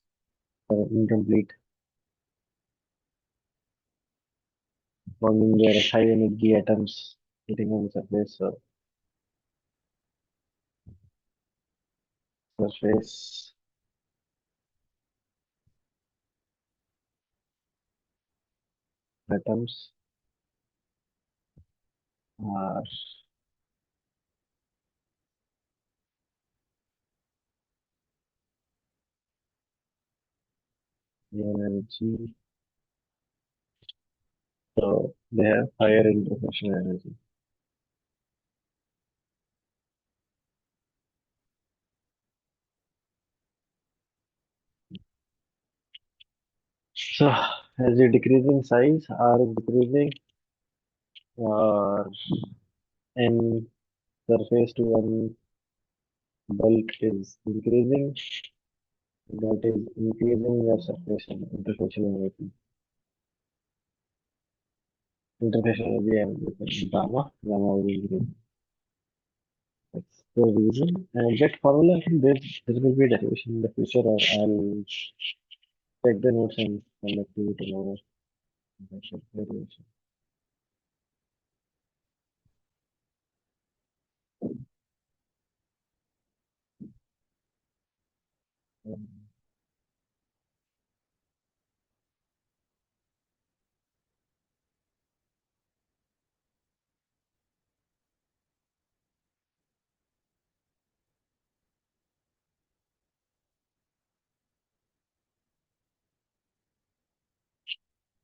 incomplete, bonding their high energy atoms. Heating on the surface. So surface atoms are energy. So they have higher interfacial energy. So as you decrease in size, R is decreasing, or N surface to one bulk is increasing. That is increasing your surface and interfacial energy. Interfacial energy and gamma will increase. That's the reason. And that formula, I think there will be derivation in the future, or I'll check the notes and come back to you tomorrow. That's a derivation. Um,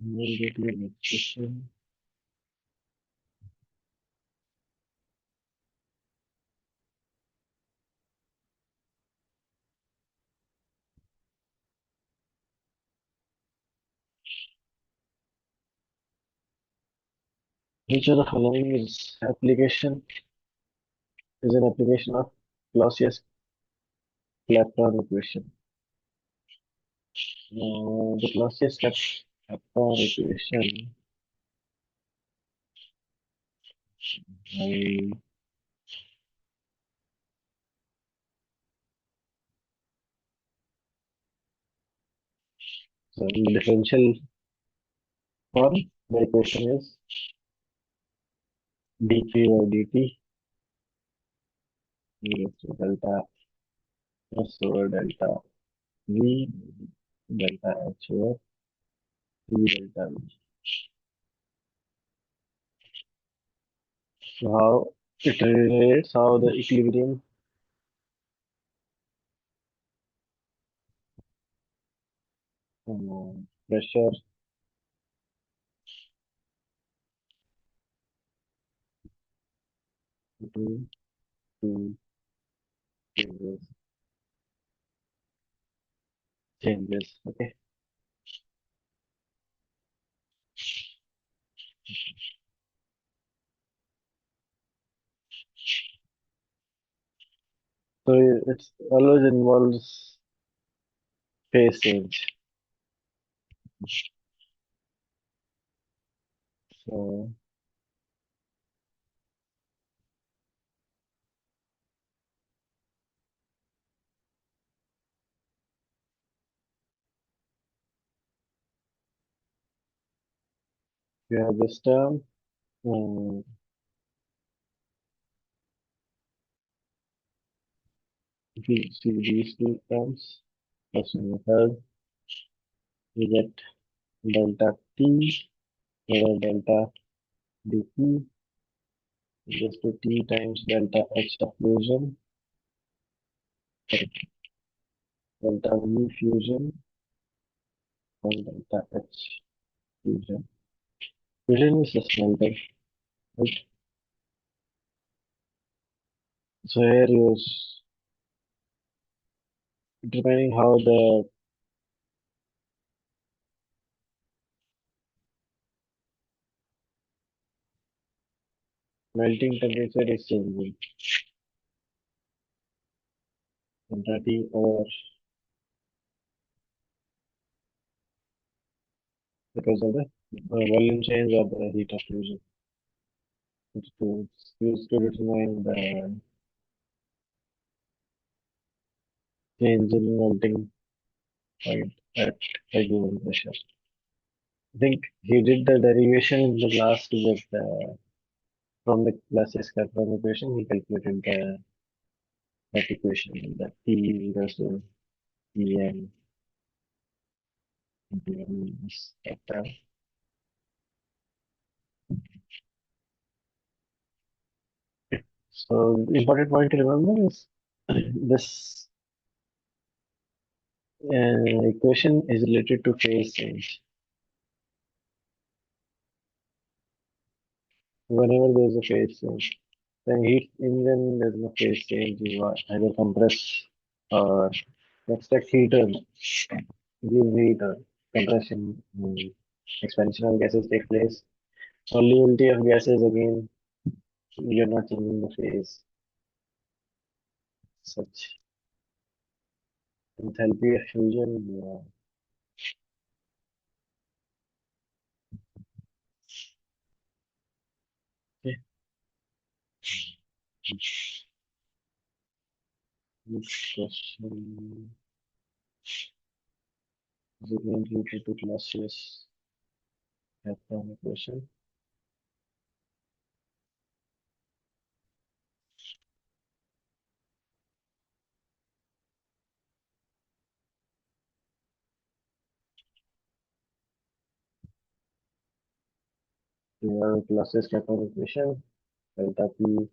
we'll get to the next question. Which of the following is an application of Clausius-Clapeyron equation? The Clausius-Clapeyron equation, I, so in the differential form, the equation is dq by dt equals to delta s over delta v delta h over d delta v. So how it relates, how the equilibrium pressure between two changes. Okay. So it's always involves phase change. So you have this term. Um, if you see these two terms, plus in the third, you get delta T over delta dP equals to T times delta H of fusion, delta V fusion, and delta H fusion. Fusion is the smelter, right? So here you determining how the melting temperature is changing. Delta T over because of the volume change or the heat of fusion. It's used to determine the change in melting point at a given pressure. I think he did the derivation in the class to get the from the classes Kaplan equation, he calculated that equation that T is equals to Tn into M is vector. So important point to remember is this equation is related to phase change. Whenever there is a phase change, then heat engine there's no phase change. You are either compress or extract heat or give heat or compression. Expansion of gases take place. Solubility of gases again, you're not changing the phase. Such enthalpy of fusion. Okay. Next question is again related to classes. Kaplan equation. We have classes Kaplan equation. Delta P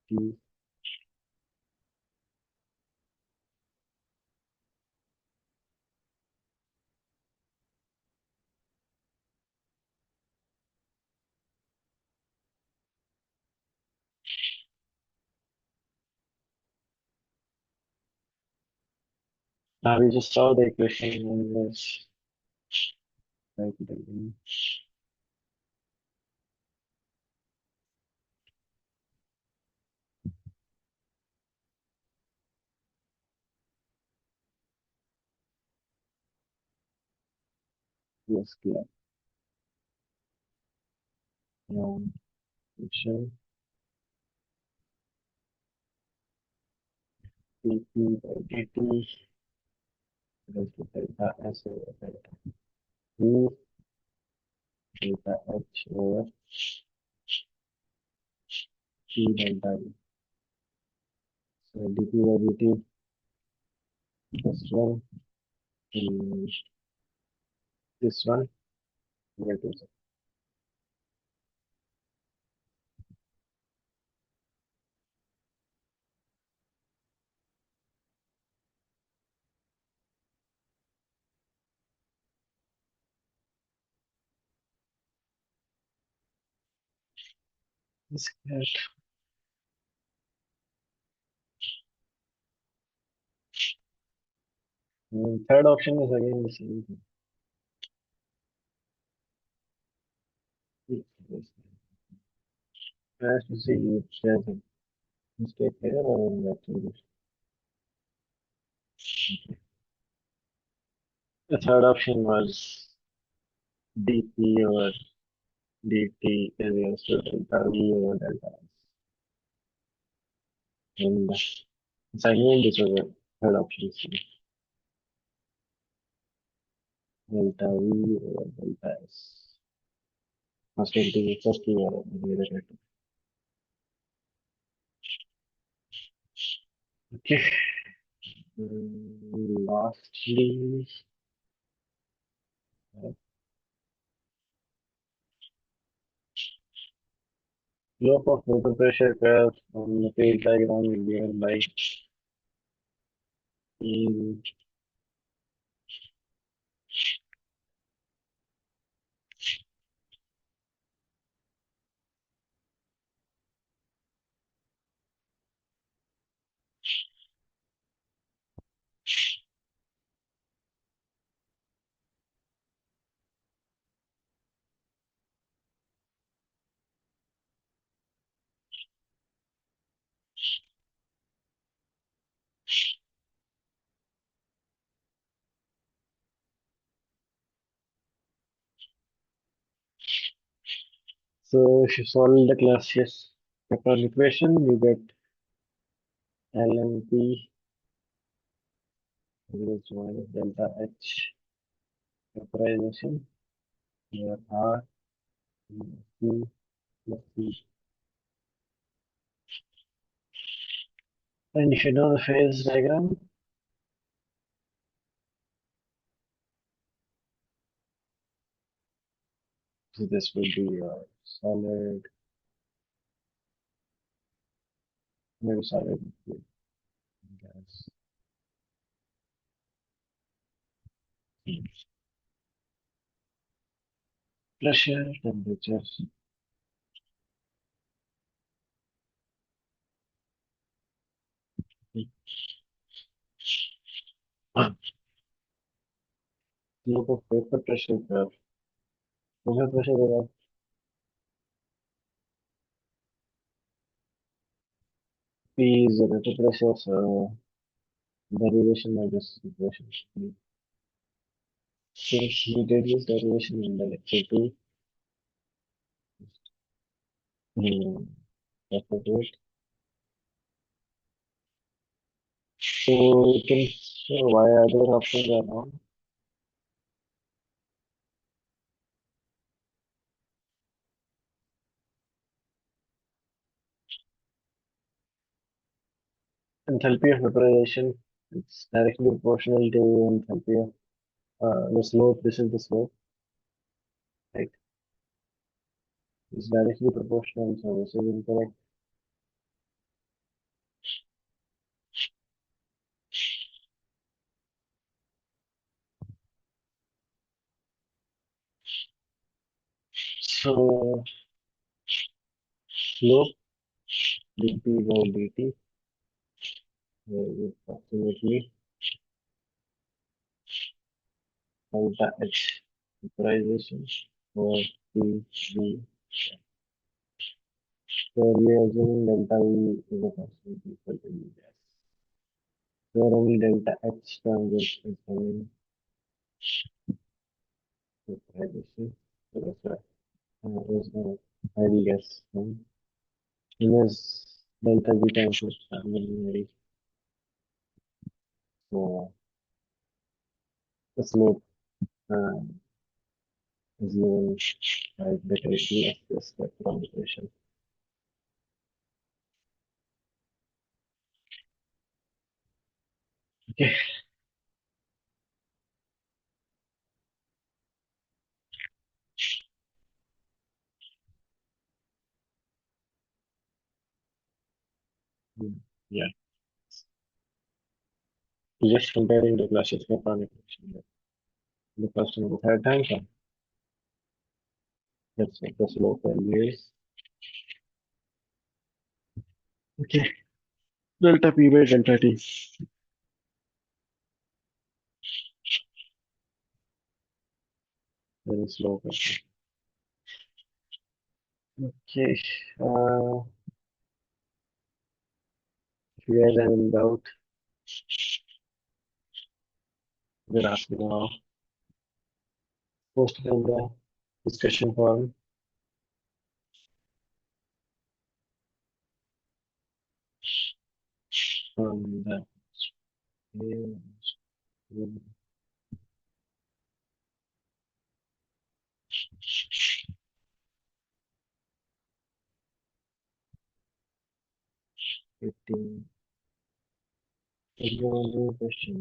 T Now we just saw the equation and let's write it again. Yes, clear. Now, equation dp by dt equals to delta S over delta V delta H over T delta V. So dp by dt this one and this one equal to zero. This clear. And third option is again the same thing. Yes. As to see if there's a mistake here or in that case. The third option was dp over dt is equal to delta V over delta S. And assignment this was a third option. So delta V over delta S. First integer, first keyword, the other letter. Okay. Lastly, slope of vapor pressure curve on the phase diagram is given by E. So if you solve the Clausius Kaplan equation, you get LMP equals minus delta H vaporization over R C, C. And if you know the phase diagram, so this will be your solid, maybe solid liquid, gas. Pressure, temperature. Slope of vapor pressure curve. Vapor pressure curve. P is the vapor pressure, so derivation of this equation. Since we did this derivation in the lecture 2, refer to it. So you can show why other options are wrong. Enthalpy of vaporization, it's directly proportional to enthalpy of the slope. This is the slope, right? It's directly proportional, so this is incorrect. So slope dp by dt is approximately delta h vaporization for Pv. So we are assuming delta V is approximately equal to V gas. So only delta H term is coming vaporization. So that's why there's no ideal gas term. And there's delta V times is primary. So the slope is given by the direction of this spectral equation. Okay. Yeah. Just comparing the classes for equation. The first and the third time. So let's make the slope values. Okay. Delta P by delta T. Very slow. Okay. If you guys have any doubt, then ask me now. Post it in the discussion forum. The 15. Question.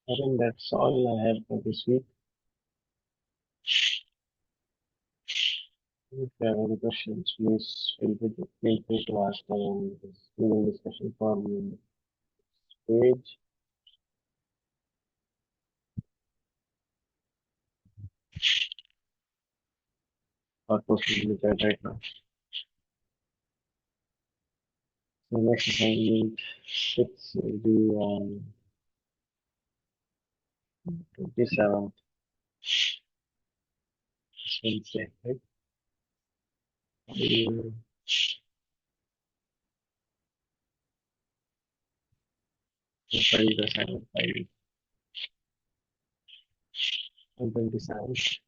I think that's all I have for this week. If you have any questions, please feel free to ask them in this Google discussion forum page. Or post it in the chat right now. The next assignment 6 will be on 27th Wednesday, right? File the assignment file on 27th.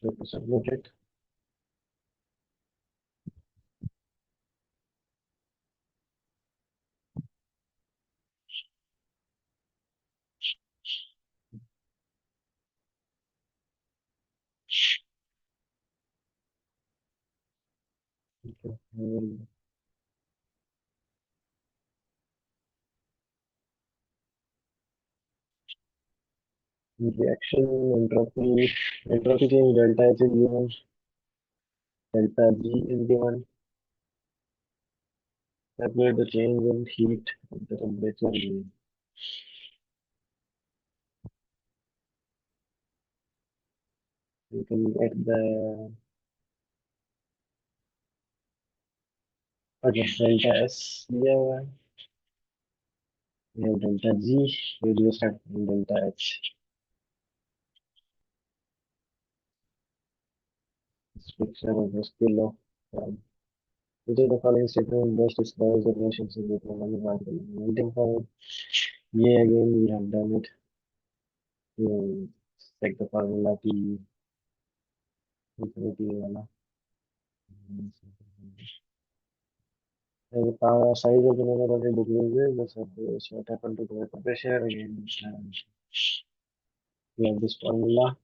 Let me submit it. Okay. Reaction entropy change delta H is given, delta G is given. Calculate the change in heat of the temperature given. You can get the okay delta S दिया हुआ है. We have delta G reduced at delta H. This picture of the skill of which of the following statement best describes the relationship between one particle and melting point. Yeah, again we have done it. You check the formula T infinity वाला. And the power size of the number of decreases, the surface what happened to the pressure again. We have this formula.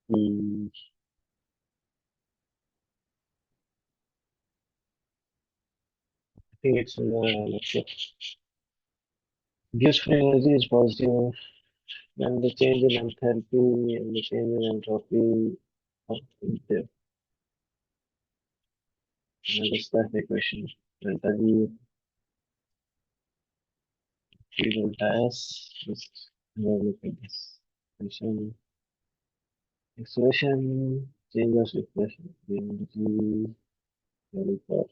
Hmm, I think it's let's say gives free energy is positive and the change in enthalpy and the change in entropy of the that's the equation. Delta V delta S. Just look at this equation. Expression changes expression. G value for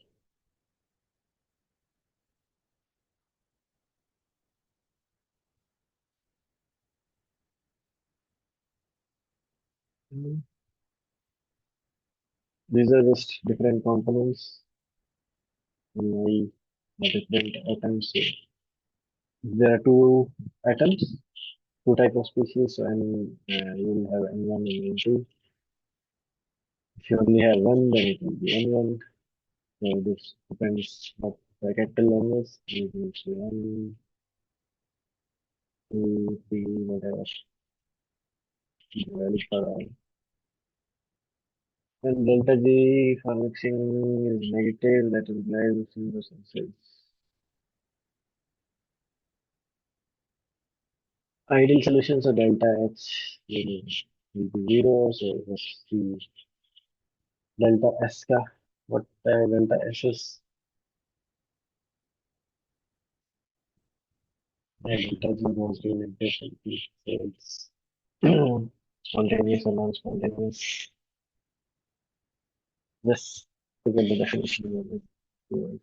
these are just different components in my different atoms. So there are two atoms, two type of species, and you will have N1 and N2. If you only have one, then it will be N1. So this depends what the capital N is. It will be N, 2, 3, whatever. The value for all. And delta G for mixing is negative, that implies mixing the cells. Ideal solutions of delta H will be 0, so let's see delta S का what delta S is and delta G goes to integration cells spontaneous or non-spontaneous. Just to get the definition of it.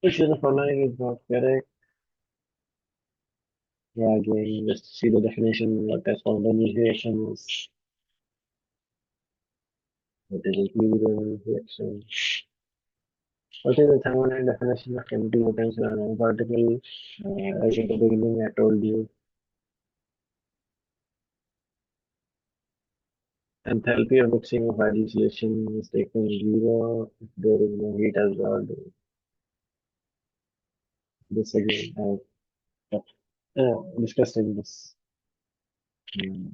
Which is the following is not correct. Yeah, again, just see the definition what a spontaneous reaction is. What is equilibrium reaction? What is the thermodynamic definition of chemical potential and particle? As in the beginning, I told you, enthalpy of mixing of ideal solution is taken 0 if there is no heat absorbed. This again, discussed in this um,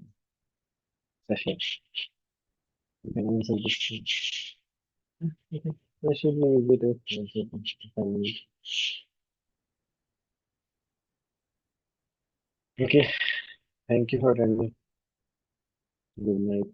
session. You can answer this. Okay, that should be easy to answer. Okay, thank you for attending. Good night.